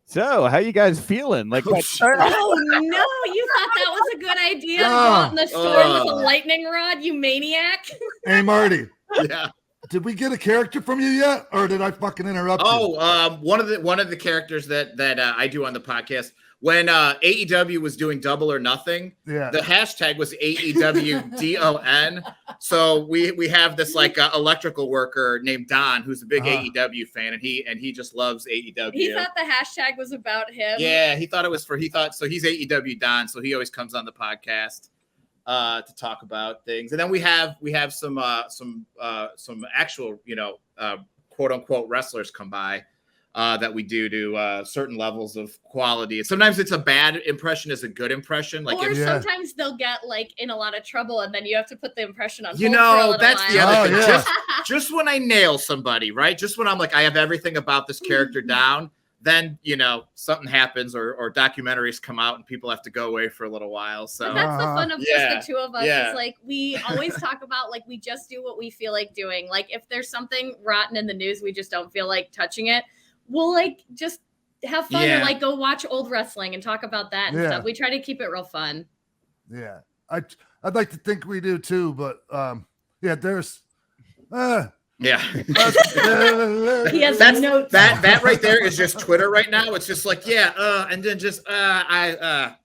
so how you guys feeling? Like, Oh no, you thought that was a good idea to go out in the storm with a lightning rod, you maniac. Hey Marty, Yeah. did we get a character from you yet, or did I fucking interrupt you? One of the characters that I do on the podcast, when AEW was doing Double or Nothing, the hashtag was AEWDON. So we have this like electrical worker named Don, who's a big AEW fan, and he just loves AEW. He thought the hashtag was about him. Yeah, he thought so he's AEW Don, so he always comes on the podcast to talk about things. And then we have some actual quote unquote wrestlers come by that we do to certain levels of quality. Sometimes it's a bad impression is a good impression. Like sometimes they'll get like in a lot of trouble, and then you have to put the impression on. That's the other thing. Yeah. Just when I nail somebody, right? Just when I'm like, I have everything about this character down, then something happens, or documentaries come out and people have to go away for a little while. So but that's the fun of just the two of us. Yeah. Is like we always talk about like we just do what we feel like doing. Like if there's something rotten in the news, we just don't feel like touching it. We'll like just have fun and like go watch old wrestling and talk about that and stuff. We try to keep it real fun. Yeah, I'd like to think we do too, but there's He has notes. That right there is just Twitter right now. It's just like and then just Well,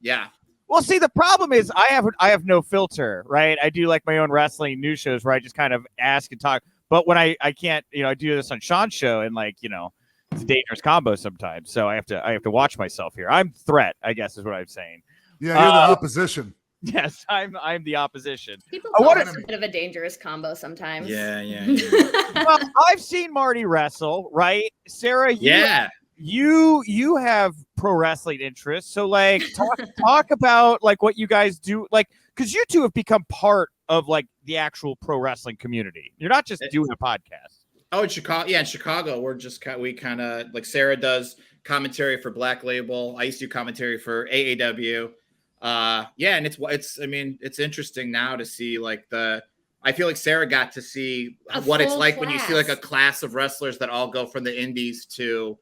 see, the problem is I have no filter, right? I do like my own wrestling news shows where I just kind of ask and talk. But when I can't, I do this on Sean's show, and like it's a dangerous combo sometimes. So I have to watch myself here. I'm threat, I guess, is what I'm saying. Yeah, you're the opposition. Yes, I'm the opposition. People call it a bit of a dangerous combo sometimes. Yeah. Well, I've seen Marty wrestle, right? Sarah, you have pro wrestling interests. So like talk about like what you guys do, like because you two have become part of like the actual pro wrestling community. You're not just doing a podcast. Oh, in Chicago. Yeah, in Chicago, we kind of like Sarah does commentary for Black Label. I used to do commentary for AAW. And it's interesting now to see like I feel like Sarah got to see what it's like when you see like a class of wrestlers that all go from the indies to,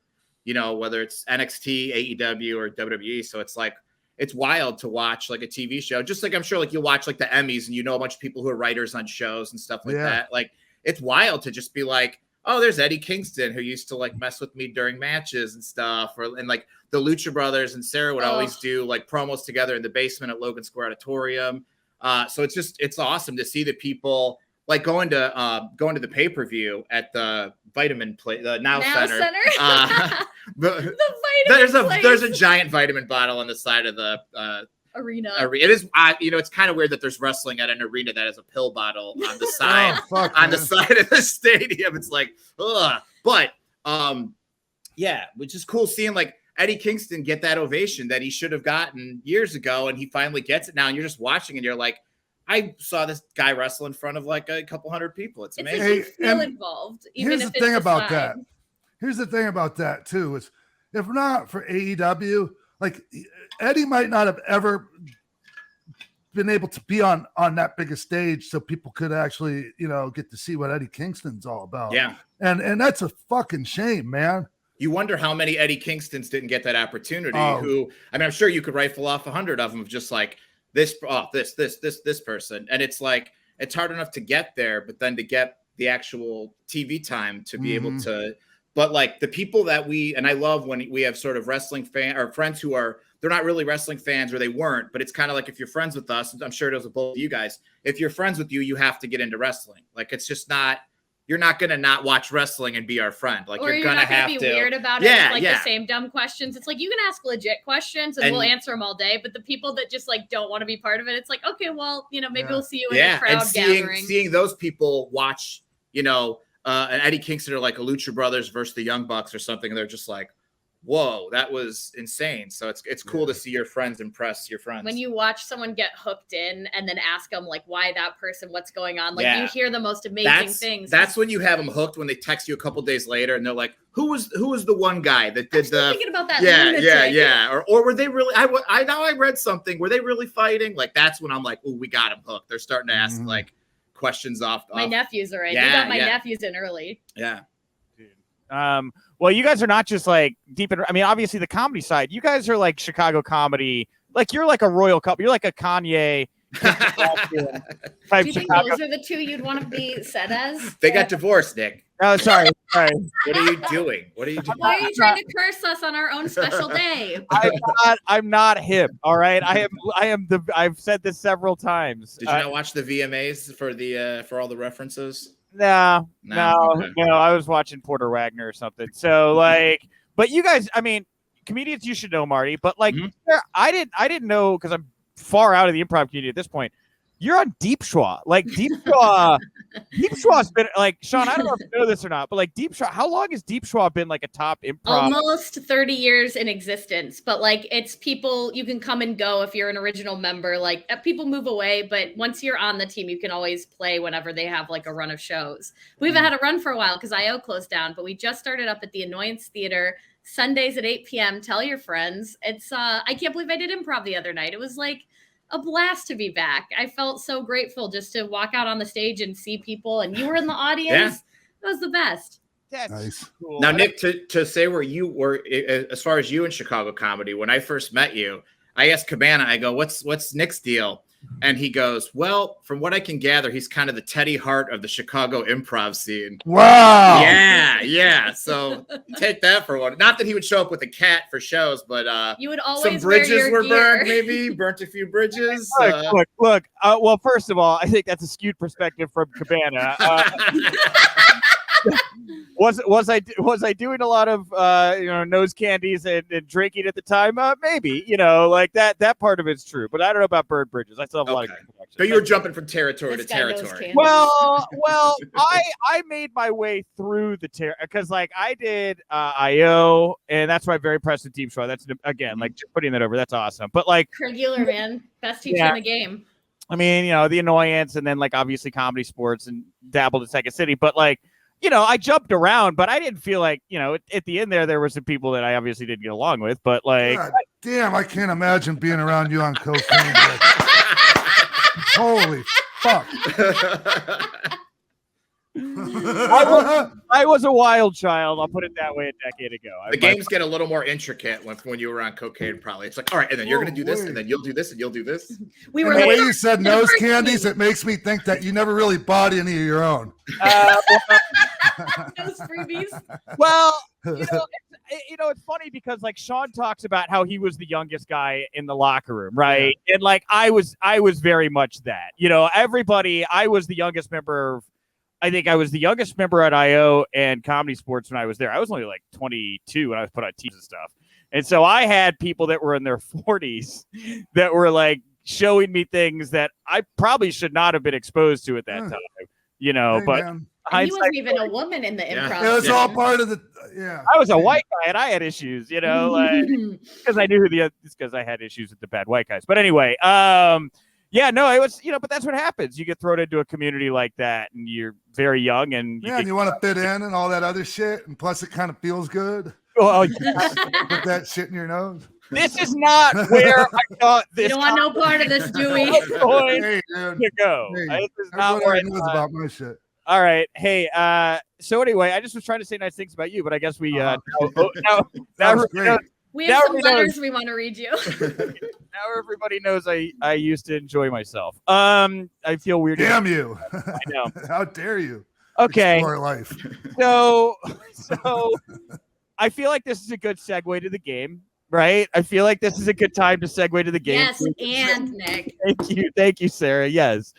whether it's NXT, AEW, or WWE. So it's like, it's wild to watch like a TV show. Just like I'm sure like you'll watch like the Emmys and a bunch of people who are writers on shows and stuff like that. Like it's wild to just be like, oh, there's Eddie Kingston who used to like mess with me during matches and stuff. And like the Lucha Brothers and Sarah would always do like promos together in the basement at Logan Square Auditorium. So it's awesome to see the people like going to the pay-per-view at the Vitamin Place, the Now Center. The Vitamin there's a giant vitamin bottle on the side of the arena. It is, it's kind of weird that there's wrestling at an arena that has a pill bottle on the side, the side of the stadium. It's like, ugh. But which is cool seeing like Eddie Kingston get that ovation that he should have gotten years ago, and he finally gets it now. And you're just watching, and you're like, I saw this guy wrestle in front of like a couple hundred people. It's amazing. Like you feel involved. Even Here's the thing about that. Here's the thing about that too is if not for AEW, like Eddie might not have ever been able to be on that big a stage so people could actually, get to see what Eddie Kingston's all about. Yeah. And that's a fucking shame, man. you wonder how many Eddie Kingstons didn't get that opportunity. Oh. Who, I mean, I'm sure you could rifle off 100 of them of just like this person. And it's like, it's hard enough to get there, but then to get the actual TV time to be able to, but like the people that and I love when we have sort of wrestling fan or friends who they're not really wrestling fans or they weren't, but it's kind of like if you're friends with us, I'm sure it was with both of you guys. If you're friends with you, you have to get into wrestling. Like, it's just not, you're not going to not watch wrestling and be our friend. Like, or you're going to have be to be weird about it. Yeah, It's like the same dumb questions. It's like, you can ask legit questions and we'll answer them all day. But the people that just like don't want to be part of it, it's like, okay, well, maybe we'll see you in the crowd gathering. Seeing those people watch, an Eddie Kingston or like a Lucha Brothers versus the Young Bucks or something, and they're just like, whoa, that was insane. So it's cool to see your friends impress your friends. When you watch someone get hooked in and then ask them like, why that person, what's going on? Like you hear the most amazing things. That's when you have them hooked, when they text you a couple days later and they're like, who was the one guy that did thinking about that. Yeah. Or were they really, I read something. Were they really fighting? Like, that's when I'm like, oh, we got them hooked. They're starting to ask like questions off. My nephews are in. Yeah, we got my nephews in early. Yeah. Well, you guys are not just like deep in, I mean, obviously the comedy side, you guys are like Chicago comedy. Like, you're like a royal couple. You're like a Kanye type Do you think Chicago. those are the two you'd want to be said as? They got divorced, Nick. Oh, sorry. What are you doing? Why are you trying to curse us on our own special day? I'm not hip. All right. I've said this several times. Did you not watch the VMAs for all the references? No. Okay. I was watching Porter Wagner or something. So like, but you guys, I mean, comedians, you should know Marty, but like, I didn't know, because I'm far out of the improv community at this point. You're on Deep Schwa. Like, Deep Schwa's been like, Sean, I don't know if you know this or not, but like Deep Schwa, how long has Deep Schwa been like a top improv? Almost 30 years in existence, but like, it's people, you can come and go if you're an original member. Like, people move away, but once you're on the team, you can always play whenever they have like a run of shows. We've had a run for a while because IO closed down, but we just started up at the Annoyance Theater Sundays at 8 p.m. Tell your friends. It's I can't believe I did improv the other night. It was like a blast to be back. I felt so grateful just to walk out on the stage and see people, and you were in the audience. It was the best. That's Nice. cool. Now, Nick, to say where you were, as far as you in Chicago comedy, when I first met you, I asked Cabana, I go, what's Nick's deal? And he goes, well, from what I can gather, he's kind of the Teddy Hart of the Chicago improv scene. Wow. Yeah. So take that for one. Not that he would show up with a cat for shows, but you would always some bridges wear your were gear. burned, maybe burnt a few bridges. Look. Well, first of all, I think that's a skewed perspective from Cabana. Was I doing a lot of nose candies and drinking at the time? Maybe, like that part of it's true, but I don't know about bird bridges. I still have a lot of connections. So you were jumping from territory to This guy knows territory. candy. Well, I made my way through the because like I did IO, and that's why I'm very impressed with Deep Schwa. That's again like just putting that over. That's awesome. But like Regular man, best teacher in the game. I mean, the Annoyance, and then like obviously Comedy Sports, and dabbled in Second City, but like. I jumped around, but I didn't feel like, at the end there were some people that I obviously didn't get along with, but like. God damn, I can't imagine being around you on cocaine. Holy fuck. I was a wild child. I'll put it that way, a decade ago. The games get a little more intricate when you were on cocaine, probably. It's like, all right, and then you're going to do this, and then you'll do this, and you'll do this. We were the way like, you said nose candies, it makes me think that you never really bought any of your own. those freebies. Well, it's funny because like Sean talks about how he was the youngest guy in the locker room, right? Yeah. And like I was very much that. Everybody. I was the youngest member. I think I was the youngest member at IO and Comedy Sports when I was there. I was only like 22 when I was put on teams and stuff, and so I had people that were in their 40s that were like showing me things that I probably should not have been exposed to at that time. Hey, but. Man. He wasn't even a woman in the improv. It was all part of the. I was a white guy and I had issues, because I knew because I had issues with the bad white guys. But anyway, it was, but that's what happens. You get thrown into a community like that, and you're very young, and you want to fit in and all that other shit, and plus it kind of feels good. Oh, put that shit in your nose. This is not where I thought this. You don't want no part of this, Dewey. Hey, dude. To go. Hey, this is not everybody where knows about my shit. All right. Hey, so anyway, I just was trying to say nice things about you, but I guess we now we have some letters we want to read you. Now everybody knows I used to enjoy myself. I feel weird. Damn you. I know. How dare you? Okay. Explore life. So I feel like this is a good segue to the game, right? I feel like this is a good time to segue to the game. Yes, and Nick. Thank you, Sarah. Yes.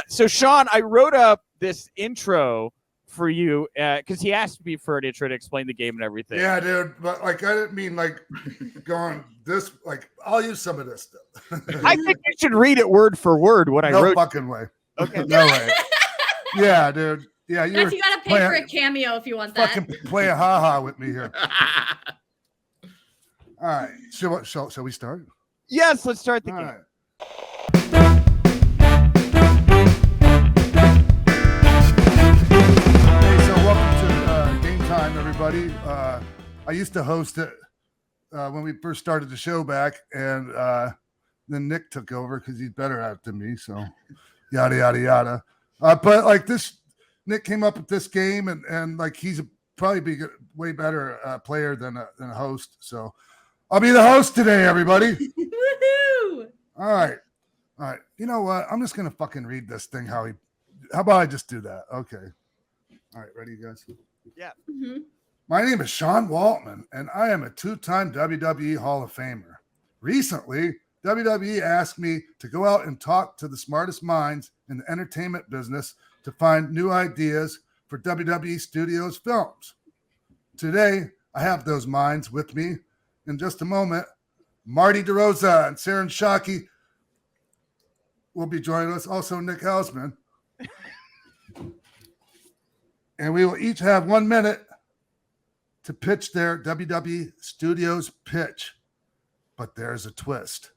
So Sean, I wrote up this intro for you because he asked me for an intro to explain the game and everything. Yeah, dude. But like, I didn't mean like going this. Like, I'll use some of this stuff. I think you should read it word for word what I wrote. No fucking way. Okay. No way. Yeah, dude. Yeah, you gotta pay for a cameo if you want that. Fucking play a ha-ha with me here. All right. Shall we start? Yes, let's start the All game. right. Hey, so welcome to Game Time, everybody. I used to host it when we first started the show back, and then Nick took over because he's better at it than me. So, yada yada yada. But like this, Nick came up with this game, and like he's probably be way better player than a host. So, I'll be the host today, everybody. Woohoo! All right. You know what? I'm just gonna fucking read this thing. How about I just do that? Okay. All right. Ready, you guys? Yeah. Mm-hmm. My name is Sean Waltman, and I am a two-time WWE Hall of Famer. Recently, WWE asked me to go out and talk to the smartest minds in the entertainment business to find new ideas for WWE Studios films. Today, I have those minds with me. In just a moment, Marty DeRosa and Sarah and Shockey will be joining us. Also, Nick Hausman. And we will each have 1 minute to pitch their WWE Studios pitch. But there's a twist.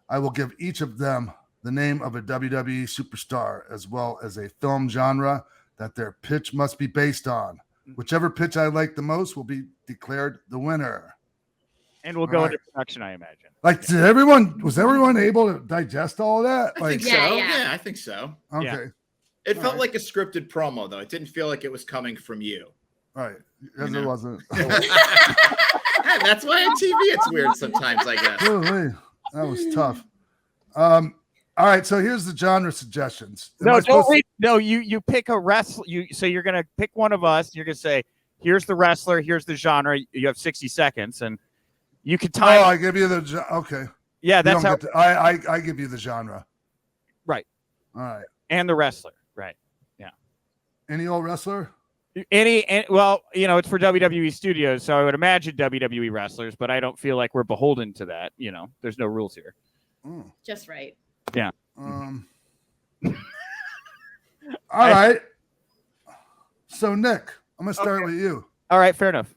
I will give each of them the name of a WWE superstar as well as a film genre that their pitch must be based on. Whichever pitch I like the most will be declared the winner. And we'll go into production, I imagine. Like, was everyone able to digest all of that? I think so. Yeah, I think so. Okay. Yeah. It felt like a scripted promo, though. It didn't feel like it was coming from you. All right. Because it wasn't. That's why on TV it's weird sometimes, I guess. That was tough. All right. So here's the genre suggestions. You pick a wrestler. So you're going to pick one of us. You're going to say, here's the wrestler. Here's the genre. You have 60 seconds. And you can time. Oh, I give you the. Okay. Yeah, that's how. I give you the genre. Right. All right. And the wrestler. Right. Yeah. Any old wrestler? Well, it's for WWE Studios, so I would imagine WWE wrestlers, but I don't feel like we're beholden to that. There's no rules here. Just right. Yeah. All right. So Nick, I'm gonna start with you. All right, fair enough.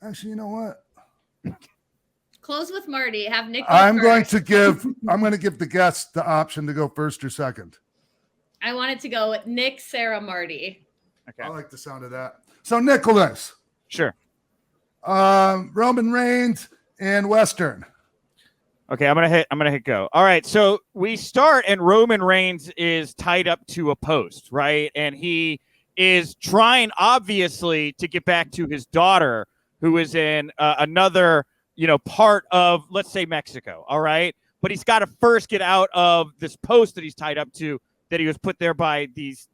Actually, you know what? Close with Marty. Have Nick go I'm going first. to give the guests the option to go first or second. I wanted to go with Nick, Sarah, Marty. Okay. I like the sound of that. So Nicholas. Sure. Roman Reigns and Western. Okay, I'm gonna hit go. All right, so we start, and Roman Reigns is tied up to a post, right? And he is trying, obviously, to get back to his daughter, who is in another, part of, let's say, Mexico. All right, but he's got to first get out of this post that he's tied up to, that he was put there by these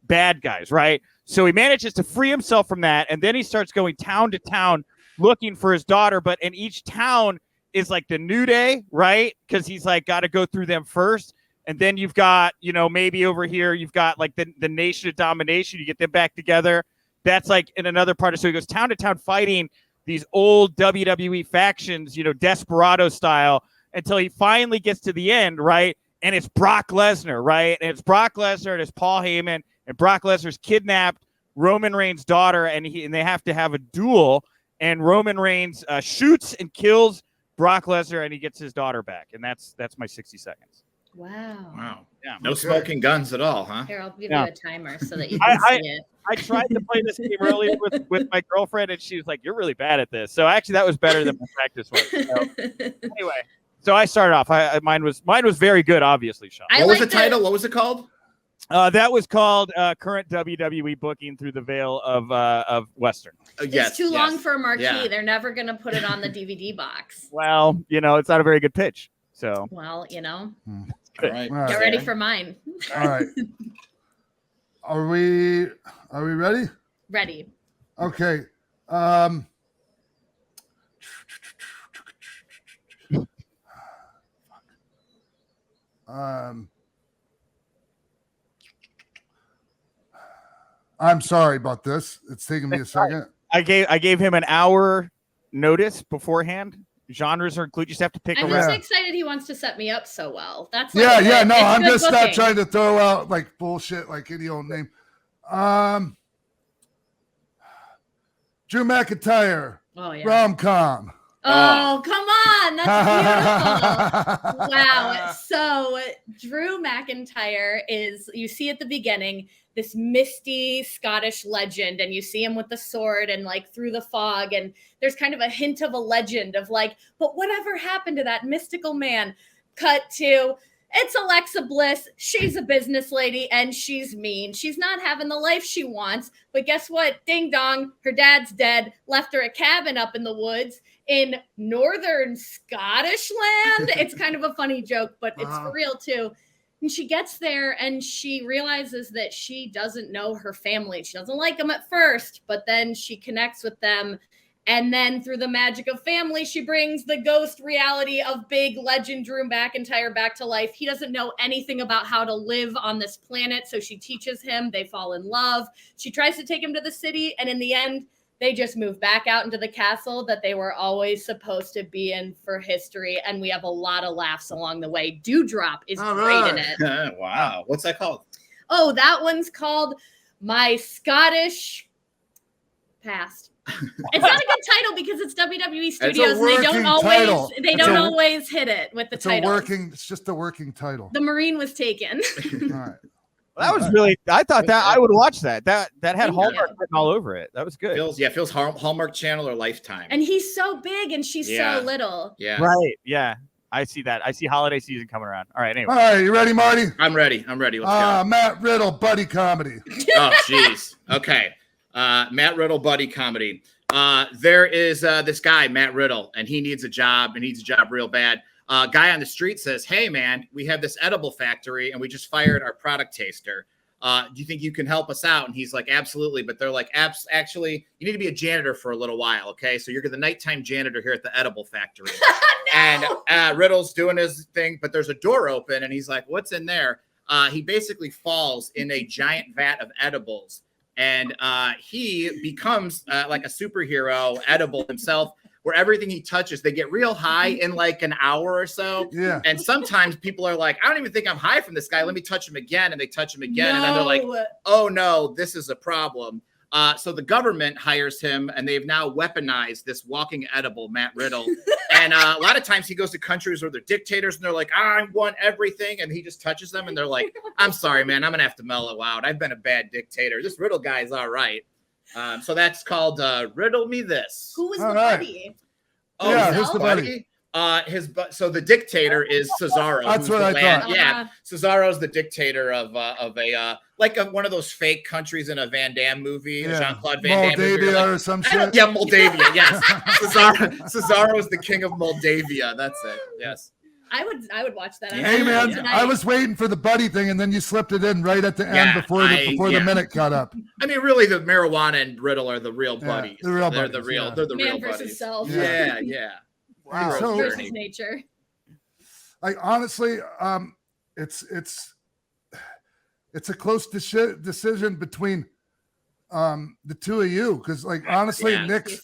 bad guys, right? So he manages to free himself from that, and then he starts going town to town looking for his daughter. But in each town is like the New Day, right? Because he's like got to go through them first. And then you've got, maybe over here, you've got like the Nation of Domination. You get them back together. That's like in another part of, so he goes town to town fighting these old WWE factions, Desperado style, until he finally gets to the end, right? And it's Brock Lesnar, right? And it's Brock Lesnar and it's Paul Heyman, and Brock Lesnar's kidnapped Roman Reigns' daughter, and they have to have a duel. And Roman Reigns shoots and kills Brock Lesnar, and he gets his daughter back. And that's my 60 seconds. Wow. Yeah. No smoking guns at all, huh? Here, I'll give you a timer so that you can see it. I tried to play this game earlier with my girlfriend, and she was like, "You're really bad at this." So actually, that was better than my practice was. So, anyway, So I started off. Mine was very good, obviously, Sean. What was the title? What was it called? That was called Current WWE Booking Through the Veil of Western. It's too long for a marquee. Yeah. They're never going to put it on the DVD box. Well, it's not a very good pitch. So. Well, All right. Get ready for mine. All right. Are we ready? Ready. Okay. I'm sorry about this. It's taking me a second. I gave him an hour notice beforehand. Genres are included. You just have to pick I'm a just excited he wants to set me up so well. That's no, I'm just booking. Not trying to throw out like bullshit like any old name. Drew McIntyre. Oh yeah. Rom-com. Oh, come on. That's beautiful. Wow. So Drew McIntyre is, you see at the beginning, this misty Scottish legend, and you see him with the sword and like through the fog. And there's kind of a hint of a legend of like, but whatever happened to that mystical man? Cut to, it's Alexa Bliss. She's a business lady and she's mean. She's not having the life she wants. But guess what? Ding dong. Her dad's dead. Left her a cabin up in the woods in northern Scottish land. It's kind of a funny joke, but it's for real too. And she gets there and she realizes that she doesn't know her family. She doesn't like them at first, but then she connects with them. And then through the magic of family, she brings the ghost reality of big legend Drew McIntyre back to life. He doesn't know anything about how to live on this planet, so she teaches him. They fall in love. She tries to take him to the city, and in the end, they just move back out into the castle that they were always supposed to be in for history, and we have a lot of laughs along the way. Dewdrop is great in it. Wow. What's that called? Oh, that one's called My Scottish Past. It's not a good title because it's WWE Studios and they don't always hit it with the title. It's just a working title. The Marine was taken. All right. That was really. I thought that I would watch that. That had Hallmark written all over it. That was good. Feels Hallmark Channel or Lifetime. And he's so big and she's so little. Yeah. Right. Yeah. I see that. I see holiday season coming around. All right. Anyway. All right. You ready, Marty? I'm ready. Let's go. Matt Riddle buddy comedy. Oh, jeez. Okay. Matt Riddle buddy comedy. There is this guy, Matt Riddle, and he needs a job real bad. Guy on the street says, "Hey, man, we have this edible factory and we just fired our product taster. Do you think you can help us out?" And he's like, "Absolutely." But they're like, actually, you need to be a janitor for a little while. Okay. So you're the nighttime janitor here at the edible factory. No! And Riddle's doing his thing, but there's a door open and he's like, "What's in there?" He basically falls in a giant vat of edibles. And he becomes like a superhero edible himself, where everything he touches, they get real high in like an hour or so. Yeah. And sometimes people are like, "I don't even think I'm high from this guy. Let me touch him again." And they touch him again. And then they're like, "Oh no, this is a problem." So the government hires him and they've now weaponized this walking edible, Matt Riddle. And a lot of times he goes to countries where they're dictators and they're like, "I want everything." And he just touches them and they're like, "I'm sorry, man, I'm going to have to mellow out. I've been a bad dictator. This Riddle guy is all right." So that's called Riddle Me This. Who was the buddy? Oh, yeah, who's the buddy? So the dictator is Cesaro. That's what I thought. Yeah, Cesaro's the dictator of one of those fake countries in a Van Damme movie, Jean-Claude Van Damme movie, or some shit. Yeah, Moldavia. Yes, Cesaro is the king of Moldavia. That's it. Yes. I would watch that. Hey man, I was waiting for the buddy thing, and then you slipped it in right at the end before the minute caught up. I mean, really, the marijuana and Riddle are the real buddies. The real they're buddies, the real. yeah. They're the Man real versus buddies. self. Yeah. Wow. So, versus nature. Like honestly, it's a close decision between the two of you, because like honestly, Nick's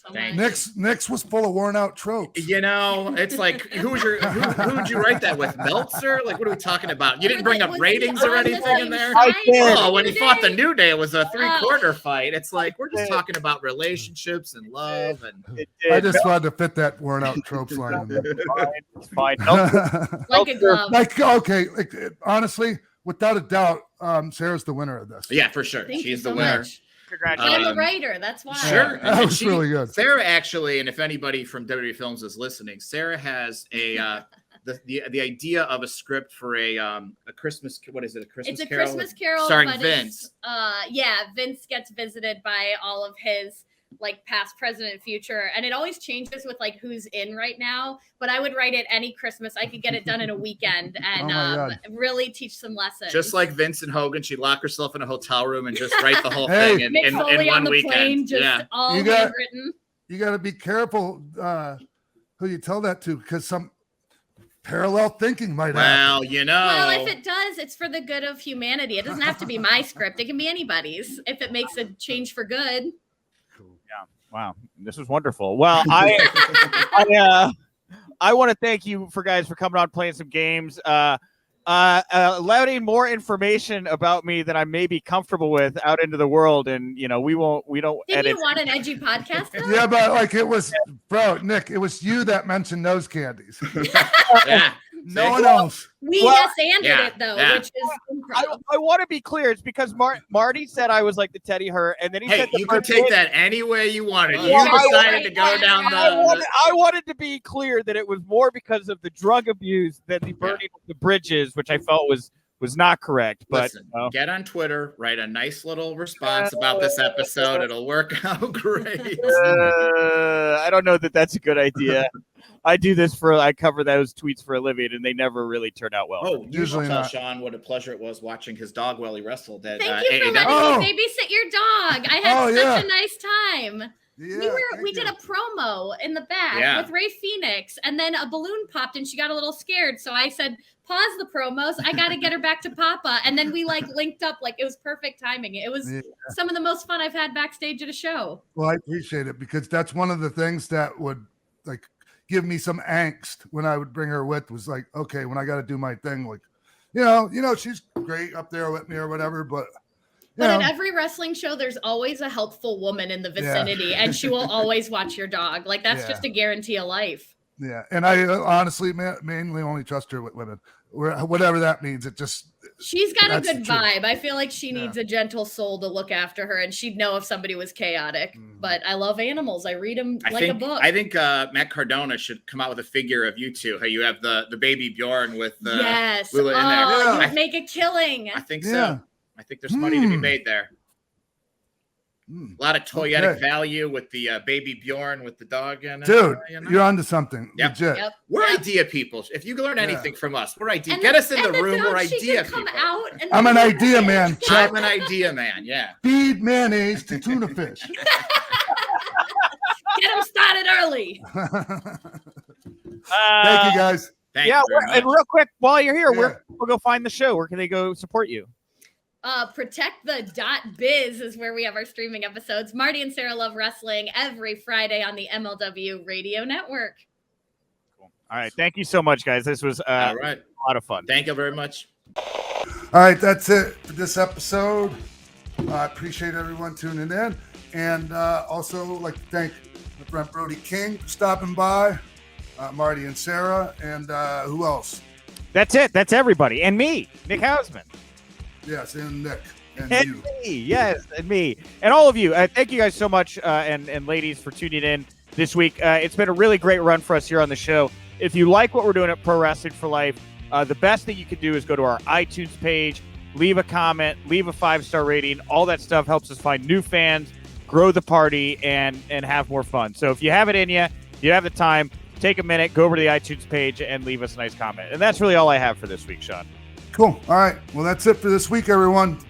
was full of worn out tropes. You know, it's like who would you write that with? Meltzer? Like, what are we talking about? You didn't bring up ratings or anything in there? Oh, when he fought the New Day, it was a 3-quarter fight. It's like we're just talking about relationships and love, and I just wanted to fit that worn out tropes line in there. It's fine. Like a glove. Like okay, like honestly, without a doubt, Sarah's the winner of this. Yeah, for sure. She's the winner. I'm a writer. That's why. Sure. That was really good. Sarah actually, and if anybody from WWE Films is listening, Sarah has a the idea of a script for a Christmas, what is it? A Christmas It's a Carol? Christmas Carol starring but Vince. Vince gets visited by all of his like past, present, and future, and it always changes with like who's in right now. But I would write it any Christmas. I could get it done in a weekend and really teach some lessons. Just like Vince and Hogan, she'd lock herself in a hotel room and just write the whole thing in one weekend. Plane, just all handwritten. You got to be careful who you tell that to, because some parallel thinking might happen. Well, you know. Well, if it does, it's for the good of humanity. It doesn't have to be my script. It can be anybody's if it makes a change for good. Yeah. Wow. This was wonderful. Well, I want to thank you for coming on, playing some games, letting more information about me that I may be comfortable with out into the world. And, we don't Didn't edit. you want an edgy podcast though? Yeah, but like it was, bro, Nick, it was you that mentioned nose candies. Yeah. No one else. We yes-anded it though, yeah. which is incredible. I want to be clear. It's because Marty said I was like the Teddy Hurt, and then he said you could take that any way you wanted. Yeah, You decided to go down I wanted to be clear that it was more because of the drug abuse than the burning of the bridges, which I felt was not correct. But listen, get on Twitter, write a nice little response about this episode. It'll work out great. I don't know that that's a good idea. I cover those tweets for a living, and they never really turn out well. Oh, usually tell not. Sean what a pleasure it was watching his dog while he wrestled at Thank you for AEW. letting me babysit your dog. I had such a nice time. Yeah, we did a promo in the back with Ray Phoenix, and then a balloon popped and she got a little scared. So I said, pause the promos. I got to get her back to Papa. And then we linked up. It was perfect timing. It was some of the most fun I've had backstage at a show. Well, I appreciate it, because that's one of the things that would give me some angst when I would bring her with, was like, okay, when I got to do my thing, she's great up there with me or whatever, but at every wrestling show, there's always a helpful woman in the vicinity, and she will always watch your dog. That's just a guarantee of life. Yeah, and I honestly mainly only trust her with women, whatever that means. She's got a good vibe. I feel like she needs a gentle soul to look after her, and she'd know if somebody was chaotic. But I love animals. I read them a book. I think Matt Cardona should come out with a figure of you two. How you have the baby Bjorn with Lula in there. You'd make a killing. I think so. I think there's money to be made there. A lot of toyetic value with the baby Bjorn with the dog in it. Dude, you're onto something. Yep. Legit. Yep. We're idea people. If you learn anything from us, we're idea. Get us in the room. We're idea people. I'm an idea man. I'm an idea man. Yeah. Feed mayonnaise to tuna fish. Get them started early. Thank you, guys. Thank you and real quick, while you're here, where we'll go find the show. Where can they go support you? ProtectThe.biz is where we have our streaming episodes. Marty and Sarah Love Wrestling every Friday on the MLW Radio Network. Cool. All right. Thank you so much, guys. This was a lot of fun. Thank you very much. All right. That's it for this episode. I appreciate everyone tuning in. And also like to thank my friend Brody King for stopping by, Marty and Sarah, and who else? That's it. That's everybody. And me, Nick Hausman. Yes, and Nick. And you. Me. Yes, and me. And all of you. Thank you guys so much, and ladies, for tuning in this week. It's been a really great run for us here on the show. If you like what we're doing at Pro Wrestling for Life, the best thing you can do is go to our iTunes page, leave a comment, leave a 5-star rating. All that stuff helps us find new fans, grow the party, and have more fun. So if you have it in you, you have the time, take a minute, go over to the iTunes page, and leave us a nice comment. And that's really all I have for this week, Sean. Cool. All right. Well, that's it for this week, everyone.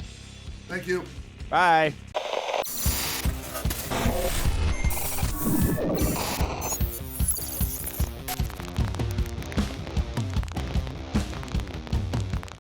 Thank you. Bye.